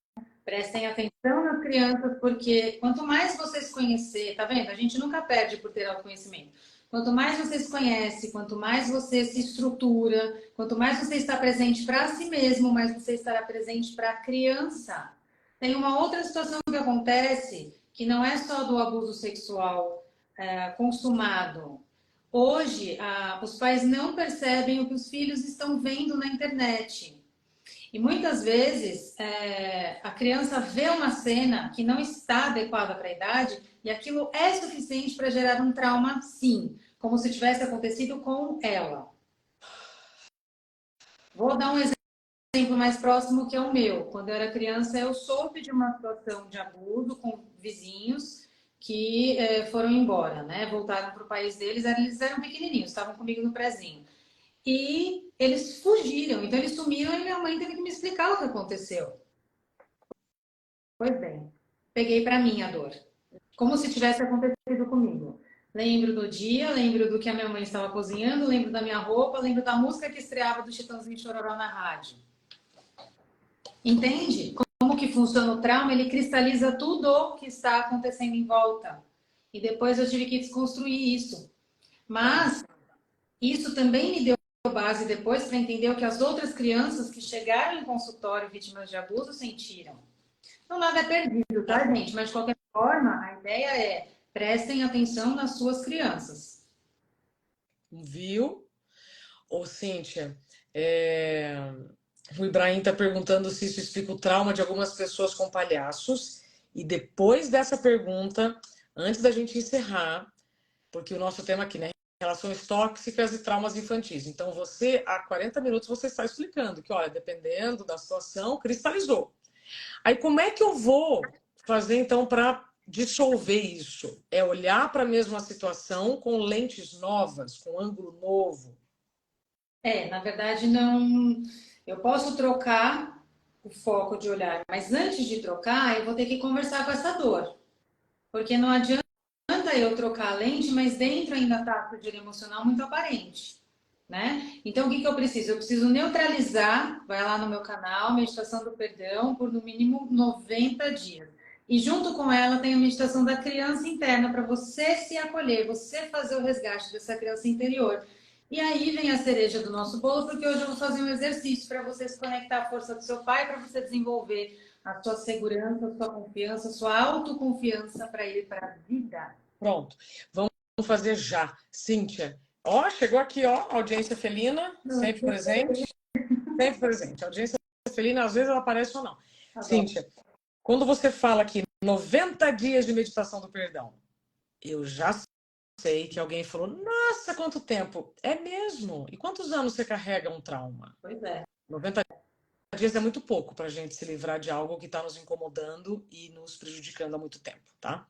prestem atenção nas crianças, porque quanto mais você se conhecer, tá vendo? A gente nunca perde por ter autoconhecimento. Quanto mais você se conhece, quanto mais você se estrutura, quanto mais você está presente para si mesmo, mais você estará presente para a criança. Tem uma outra situação que acontece, que não é só do abuso sexual consumado. Hoje, os pais não percebem o que os filhos estão vendo na internet. E muitas vezes a criança vê uma cena que não está adequada para a idade e aquilo é suficiente para gerar um trauma, sim, como se tivesse acontecido com ela. Vou dar um exemplo mais próximo que é o meu. Quando eu era criança, eu soube de uma situação de abuso com vizinhos que foram embora, né? Voltaram para o país deles, eles eram pequenininhos, estavam comigo no prezinho. E eles fugiram, então eles sumiram e minha mãe teve que me explicar o que aconteceu. Pois bem, peguei para mim a dor, como se tivesse acontecido comigo. Lembro do dia, lembro do que a minha mãe estava cozinhando, lembro da minha roupa, lembro da música que estreava do Chitãozinho Chororó na rádio. Entende? Como que funciona o trauma? Ele cristaliza tudo o que está acontecendo em volta. E depois eu tive que desconstruir isso. Mas isso também me deu base depois para entender o que as outras crianças que chegaram em consultório vítimas de abuso sentiram. Então nada é perdido, tá, gente? Mas de qualquer forma, a ideia é prestem atenção nas suas crianças. Viu? Ô, Cíntia, o Ibrahim está perguntando se isso explica o trauma de algumas pessoas com palhaços. E depois dessa pergunta, antes da gente encerrar, porque o nosso tema aqui, né? Relações tóxicas e traumas infantis. Então, você, há 40 minutos, você está explicando que, olha, dependendo da situação, cristalizou. Aí, como é que eu vou fazer, então, para dissolver isso? É olhar para a mesma situação com lentes novas, com ângulo novo? Na verdade, não. Eu posso trocar o foco de olhar, mas antes de trocar, eu vou ter que conversar com essa dor. Porque não adianta eu trocar a lente, mas dentro ainda está a surdina emocional muito aparente, né? Então, o que eu preciso? Eu preciso neutralizar, vai lá no meu canal, Meditação do Perdão, por no mínimo 90 dias. E junto com ela tem a meditação da criança interna, para você se acolher, você fazer o resgate dessa criança interior. E aí vem a cereja do nosso bolo, porque hoje eu vou fazer um exercício para você se conectar à força do seu pai, para você desenvolver a sua segurança, a sua confiança, a sua autoconfiança para ir para a vida. Pronto, vamos fazer já. Cíntia, ó, chegou aqui, ó, audiência felina, sempre presente. Sempre presente. A audiência felina, às vezes ela aparece ou não. Tá. Cíntia, quando você fala aqui 90 dias de meditação do perdão, eu já sei que alguém falou, nossa, quanto tempo! É mesmo? E quantos anos você carrega um trauma? Pois é. 90 dias é muito pouco para a gente se livrar de algo que está nos incomodando e nos prejudicando há muito tempo, tá?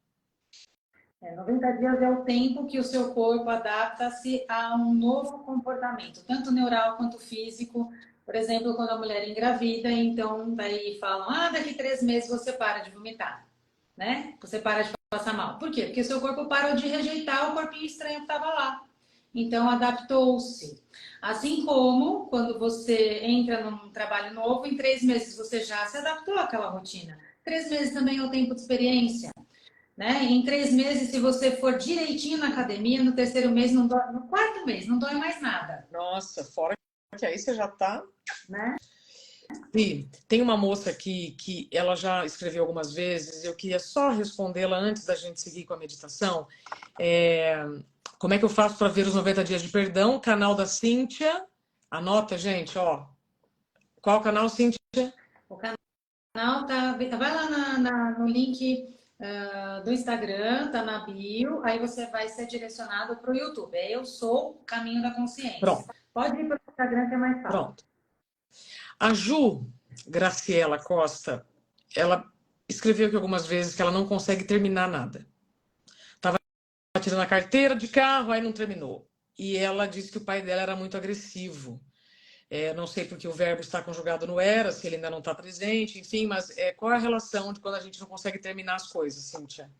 90 dias é o tempo que o seu corpo adapta-se a um novo comportamento, tanto neural quanto físico. Por exemplo, quando a mulher engravida, então daí falam, daqui 3 meses você para de vomitar, né? Você para de passar mal. Por quê? Porque o seu corpo parou de rejeitar o corpinho estranho que estava lá. Então, adaptou-se. Assim como quando você entra num trabalho novo, em 3 meses você já se adaptou àquela rotina. 3 meses também é o tempo de experiência. Né? Em 3 meses, se você for direitinho na academia, no 3º mês, não dói, no 4º mês, não dói mais nada. Nossa, fora que aí você já tá... Né? E tem uma moça aqui que ela já escreveu algumas vezes, eu queria só respondê-la antes da gente seguir com a meditação. Como é que eu faço para ver os 90 dias de perdão? Canal da Cíntia. Anota, gente, ó. Qual canal, Cíntia? O canal vai lá no link do Instagram, tá na bio, aí você vai ser direcionado para o YouTube. Eu sou o Caminho da Consciência. Pronto. Pode ir para o Instagram que é mais fácil. Pronto. A Ju Graciela Costa, ela escreveu aqui algumas vezes que ela não consegue terminar nada. Estava tirando a carteira de carro, aí não terminou. E ela disse que o pai dela era muito agressivo. Não sei porque o verbo está conjugado no era, se ele ainda não está presente, enfim, mas qual é a relação de quando a gente não consegue terminar as coisas, Cíntia?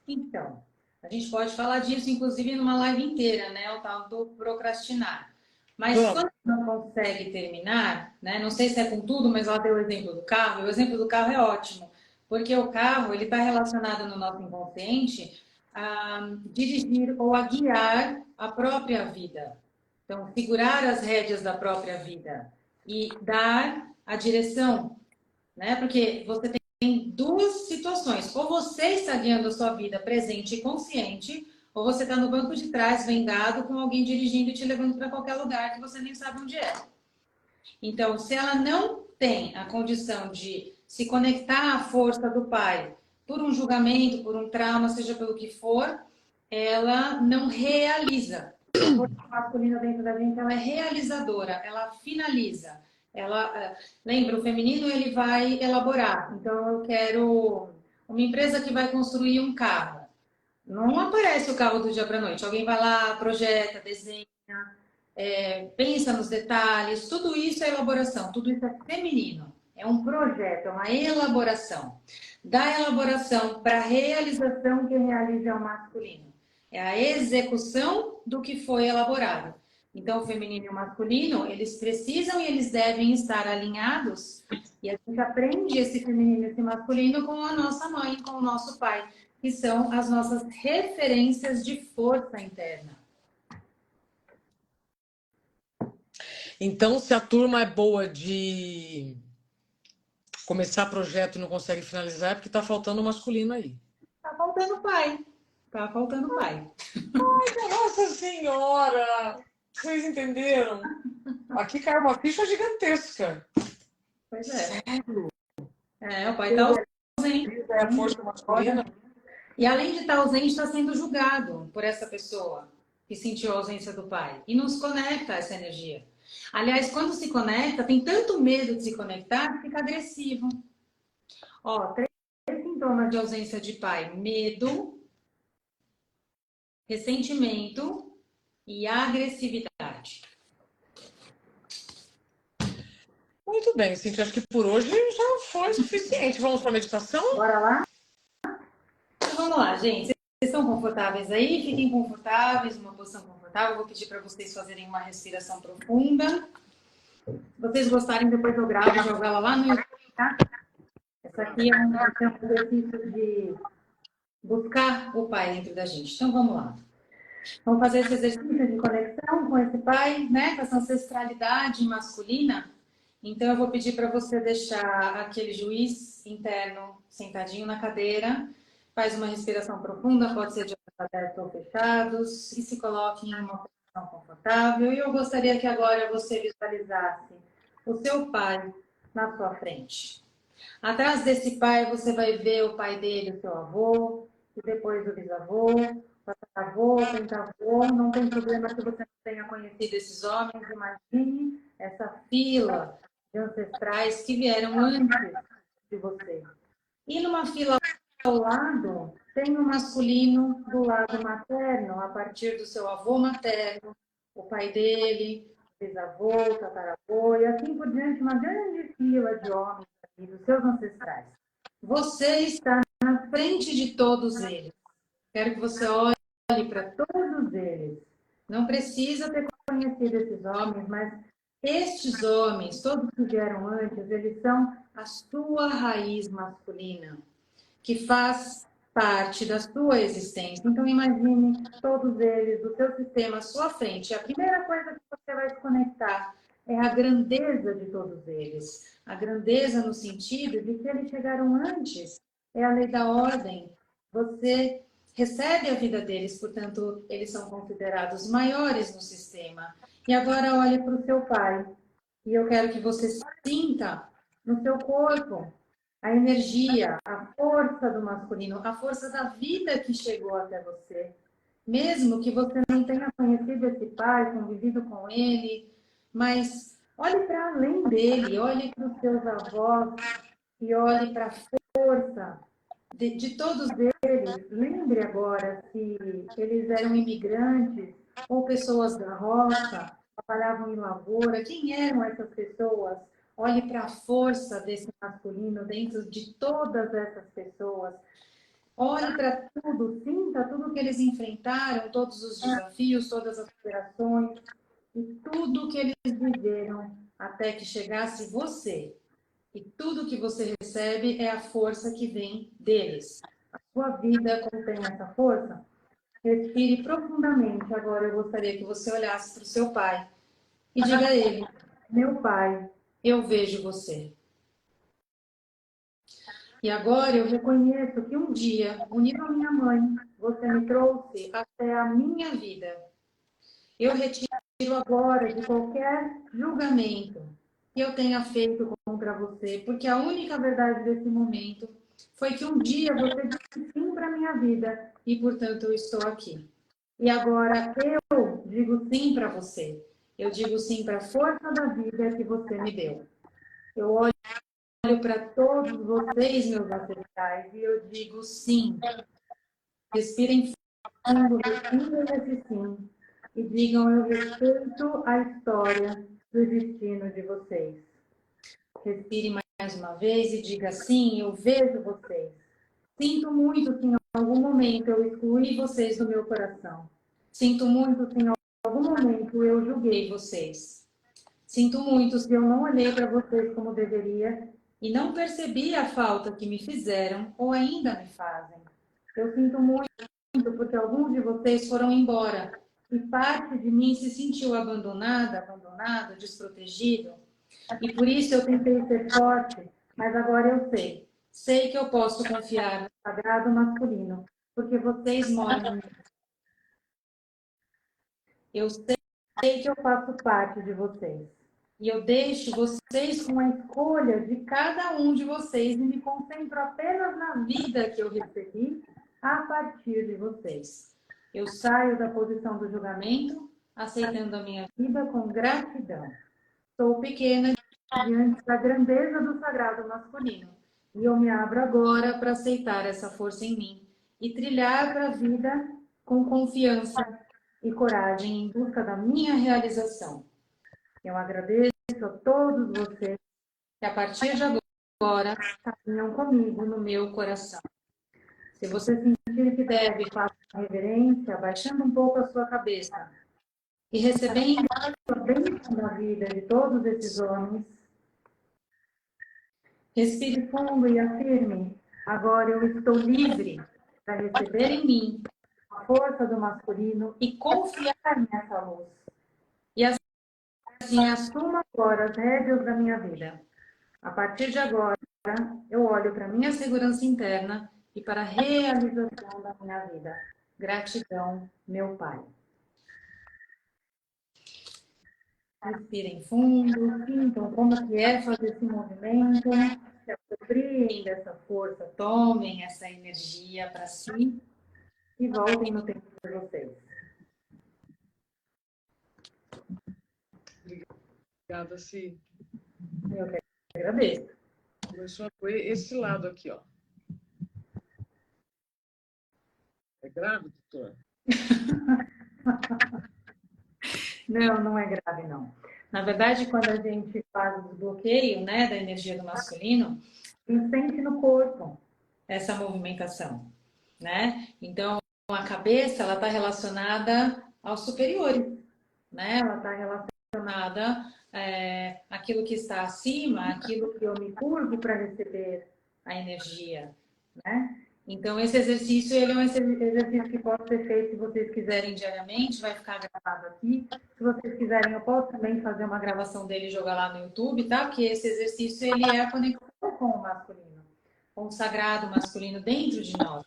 Então, a gente pode falar disso, inclusive, numa live inteira, né? O tal do procrastinar. Mas quando não consegue terminar, né? Não sei se é com tudo, mas ela deu o exemplo do carro. E o exemplo do carro é ótimo, porque o carro ele está relacionado no nosso inconsciente a dirigir ou a guiar a própria vida. Então, segurar as rédeas da própria vida e dar a direção, né? Porque você tem 2 situações. Ou você está guiando a sua vida presente e consciente, ou você está no banco de trás, vendado, com alguém dirigindo e te levando para qualquer lugar que você nem sabe onde é. Então, se ela não tem a condição de se conectar à força do pai, por um julgamento, por um trauma, seja pelo que for, ela não realiza. A força masculina dentro da gente, ela é realizadora, ela finaliza. Ela, lembra, o feminino ele vai elaborar. Então, eu quero uma empresa que vai construir um carro. Não aparece o carro do dia para a noite. Alguém vai lá, projeta, desenha, pensa nos detalhes. Tudo isso é elaboração, tudo isso é feminino. É um projeto, é uma elaboração. Da elaboração para a realização, que realiza é o masculino. É a execução do que foi elaborado. Então, o feminino e o masculino, eles precisam e eles devem estar alinhados. E a gente aprende esse feminino e esse masculino com a nossa mãe, com o nosso pai, que são as nossas referências de força interna. Então, se a turma é boa de começar projeto e não consegue finalizar, é porque está faltando o masculino aí. Tá faltando pai. Tá faltando pai. Ai, nossa senhora! Vocês entenderam? Aqui caiu uma ficha gigantesca. Pois é. O pai tá ausente. É a força masculina. E além de estar ausente, está sendo julgado por essa pessoa que sentiu a ausência do pai. E não se conecta a essa energia. Aliás, quando se conecta, tem tanto medo de se conectar que fica agressivo. Ó, 3 sintomas de ausência de pai: medo, ressentimento e agressividade. Muito bem, Cíntia. Acho que por hoje já foi suficiente. Vamos para a meditação? Bora lá? Então, vamos lá, gente. Vocês estão confortáveis aí? Fiquem confortáveis, numa posição confortável. Eu vou pedir para vocês fazerem uma respiração profunda. Se vocês gostarem, depois eu gravo e jogo ela lá no YouTube, tá? Essa aqui é um exercício de buscar o pai dentro da gente. Então, vamos lá. Vamos fazer esse exercício de conexão com esse pai, né? Com essa ancestralidade masculina. Então, eu vou pedir para você deixar aquele juiz interno sentadinho na cadeira. Faz uma respiração profunda, pode ser de olhos abertos ou fechados. E se coloque em uma posição confortável. E eu gostaria que agora você visualizasse o seu pai na sua frente. Atrás desse pai, você vai ver o pai dele, o seu avô, e depois o bisavô, avô, pentavô. Não tem problema se você não tenha conhecido esses homens. Imagine essa fila de ancestrais que vieram antes de você. E numa fila ao lado, tem o masculino do lado materno, a partir do seu avô materno, o pai dele, bisavô, tataravô, e assim por diante, uma grande fila de homens aqui, dos seus ancestrais. Você está na frente de todos eles. Quero que você olhe para todos eles. Não precisa ter conhecido esses homens, mas Estes homens, todos que vieram antes, eles são a sua raiz masculina, que faz parte da sua existência. Então, imagine todos eles, do seu sistema à sua frente. A primeira coisa que você vai se conectar é a grandeza de todos eles. A grandeza no sentido de que eles chegaram antes. É a lei da ordem. Você recebe a vida deles, portanto, eles são considerados maiores no sistema. E agora olhe para o seu pai. E eu quero que você sinta no seu corpo a energia, a força do masculino, a força da vida que chegou até você. Mesmo que você não tenha conhecido esse pai, convivido com ele, mas olhe para além dele, olhe para os seus avós e olhe para a força de todos eles. Lembre agora se eles eram imigrantes ou pessoas da roça, trabalhavam em lavoura, quem eram essas pessoas? Olhe para a força desse masculino dentro de todas essas pessoas. Olhe para tudo, sinta tudo que eles enfrentaram, todos os desafios, todas as operações e tudo que eles viveram até que chegasse você. E tudo que você recebe é a força que vem deles. A sua vida contém essa força. Respire profundamente. Agora eu gostaria que você olhasse para o seu pai e diga a ele: meu pai, eu vejo você. E agora eu reconheço que um dia, unido à minha mãe, você me trouxe até a minha vida. Eu retiro agora de qualquer julgamento que eu tenha feito contra você, porque a única verdade desse momento foi que um dia você disse sim para a minha vida e, portanto, eu estou aqui. E agora eu digo sim para você. Eu digo sim para a força da vida que você me deu. Eu olho para todos vocês, meus ancestrais, e eu digo sim. Respirem fundo, respirem esse sim. E digam: eu respeito a história do destino de vocês. Respire mais uma vez e diga: sim, eu vejo vocês. Sinto muito se em algum momento eu excluí vocês do meu coração. Sinto muito se em algum momento eu julguei vocês. Sinto muito se eu não olhei para vocês como deveria e não percebi a falta que me fizeram ou ainda me fazem. Eu sinto muito porque alguns de vocês foram embora e parte de mim se sentiu abandonado, desprotegido. E por isso eu tentei ser forte, mas agora eu sei. Sei que eu posso confiar no sagrado masculino, porque vocês moram em mim. Eu sei que eu faço parte de vocês. E eu deixo vocês com a escolha de cada um de vocês e me concentro apenas na vida que eu recebi a partir de vocês. Eu saio da posição do julgamento, aceitando a minha vida com gratidão. Sou pequena diante da grandeza do sagrado masculino. E eu me abro agora para aceitar essa força em mim e trilhar para a vida com confiança e coragem em busca da minha realização. Eu agradeço a todos vocês que a partir de agora caminham comigo no meu coração. Se você sentir que deve, faça uma reverência, abaixando um pouco a sua cabeça e recebendo a bênção da vida de todos esses homens. Respire fundo e afirme: agora eu estou livre para receber em mim a força do masculino e confiar nessa luz. E assim assuma agora as rédeas da minha vida. A partir de agora, eu olho para a minha segurança interna e para a realização da minha vida. Gratidão, meu Pai. Respirem fundo, sintam como que é fazer esse movimento, se apropriem dessa força, tomem essa energia para si e voltem no tempo de vocês. Obrigada, Si. Eu que agradeço. Começou a doer esse lado aqui, ó. É grave, doutora? Não, não é grave, não. Na verdade, quando a gente faz o desbloqueio, né, da energia do masculino, a gente sente no corpo essa movimentação, né? Então, a cabeça, ela está relacionada aos superiores, né? Ela está relacionada aquilo que está acima, aquilo que eu me curvo para receber a energia, né? Então, esse exercício, ele é um exercício que pode ser feito se vocês quiserem diariamente, vai ficar gravado aqui. Se vocês quiserem, eu posso também fazer uma gravação dele e jogar lá no YouTube, tá? Porque esse exercício, ele é a conexão com o masculino, com o sagrado masculino dentro de nós,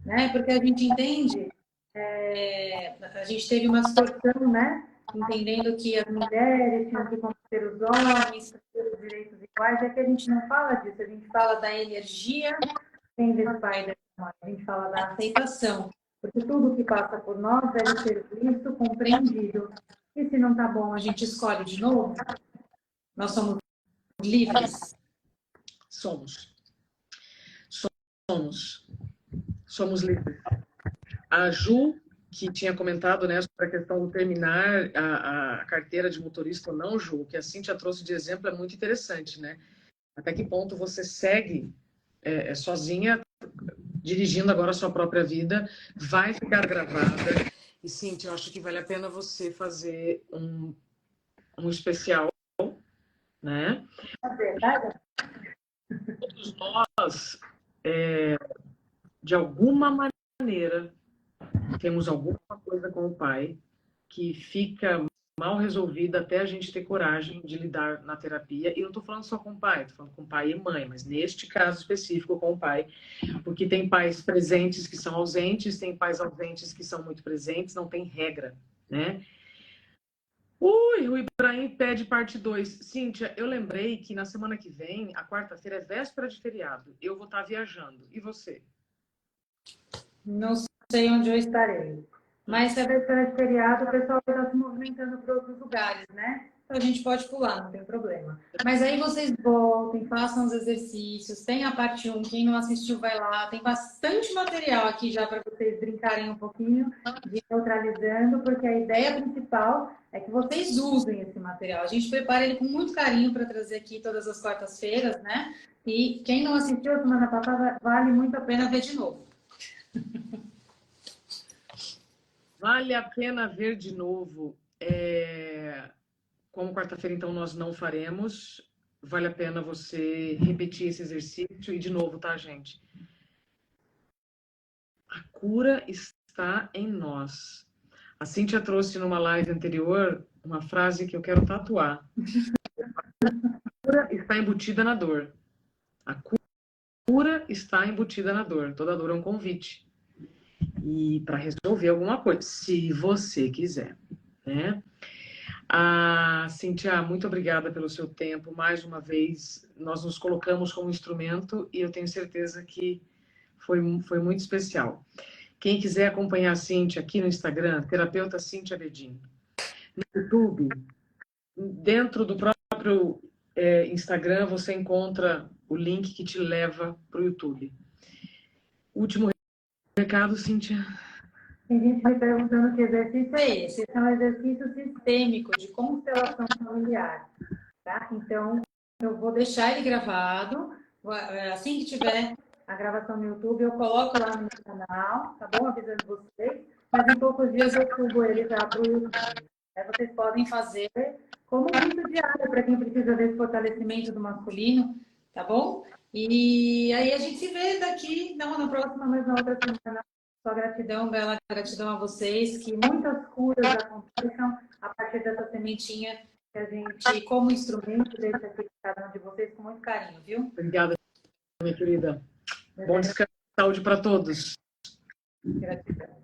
né? Porque a gente entende, a gente teve uma distorção, né? Entendendo que as mulheres tinham que combater os homens, para ter os direitos iguais, é que a gente não fala disso, a gente fala da energia vem desse pai e dessa mãe, a gente fala da aceitação, porque tudo que passa por nós deve ser visto, compreendido, e se não tá bom, a gente escolhe de novo, nós somos livres. Somos. Somos livres. A Ju, que tinha comentado, né, sobre a questão do terminar a carteira de motorista ou não, Ju, que a Cíntia trouxe de exemplo é muito interessante, né? Até que ponto você segue sozinha, dirigindo agora a sua própria vida, vai ficar gravada. E, Cíntia, eu acho que vale a pena você fazer um especial, né? Todos nós, de alguma maneira, temos alguma coisa com o pai que fica mal resolvida até a gente ter coragem de lidar na terapia. E eu não estou falando só com o pai, estou falando com pai e mãe, mas neste caso específico com o pai, porque tem pais presentes que são ausentes, tem pais ausentes que são muito presentes, não tem regra, né? Ui, o Ibrahim pede parte 2. Cíntia, eu lembrei que na semana que vem, a quarta-feira é véspera de feriado. Eu vou estar viajando. E você? Não sei onde eu estarei. Mas se é véspera de feriado, o pessoal vai estar se movimentando para outros lugares, né? Então a gente pode pular, não tem problema. Mas aí vocês voltem, façam os exercícios, tem a parte 1, quem não assistiu vai lá, tem bastante material aqui já para vocês brincarem um pouquinho de neutralizando, porque a ideia principal é que vocês usem esse material. A gente prepara ele com muito carinho para trazer aqui todas as quartas-feiras, né? E quem não assistiu a semana passada, vale muito a pena ver de novo. Vale a pena ver de novo. Como quarta-feira, então, nós não faremos, vale a pena você repetir esse exercício. E, de novo, tá, gente? A cura está em nós. A Cíntia trouxe numa live anterior uma frase que eu quero tatuar. A cura está embutida na dor. A cura está embutida na dor. Toda dor é um convite. E para resolver alguma coisa, se você quiser, né? Cíntia, muito obrigada pelo seu tempo. Mais uma vez, nós nos colocamos como instrumento e eu tenho certeza que foi muito especial. Quem quiser acompanhar a Cíntia aqui no Instagram, terapeuta Cíntia Bedin. No YouTube, dentro do próprio Instagram, você encontra o link que te leva para o YouTube. Último recado, Cíntia. Tem gente me perguntando que exercício é esse. Esse é um exercício sistêmico de constelação familiar. Tá? Então, eu vou deixar ele gravado. Assim que tiver a gravação no YouTube, eu coloco lá no meu canal, tá bom? Avisando vocês. Mas em poucos dias eu subo ele já para o YouTube. Aí vocês podem fazer como um vídeo diário para quem precisa desse fortalecimento do masculino, tá bom? E aí a gente se vê daqui, não na próxima, mas na outra semana. Só gratidão, bela gratidão a vocês, que muitas curas aconteçam a partir dessa sementinha que a gente, como instrumento, deixa aqui para cada um de vocês com muito carinho, viu? Obrigada, minha querida. Bom descanso e saúde para todos. Gratidão.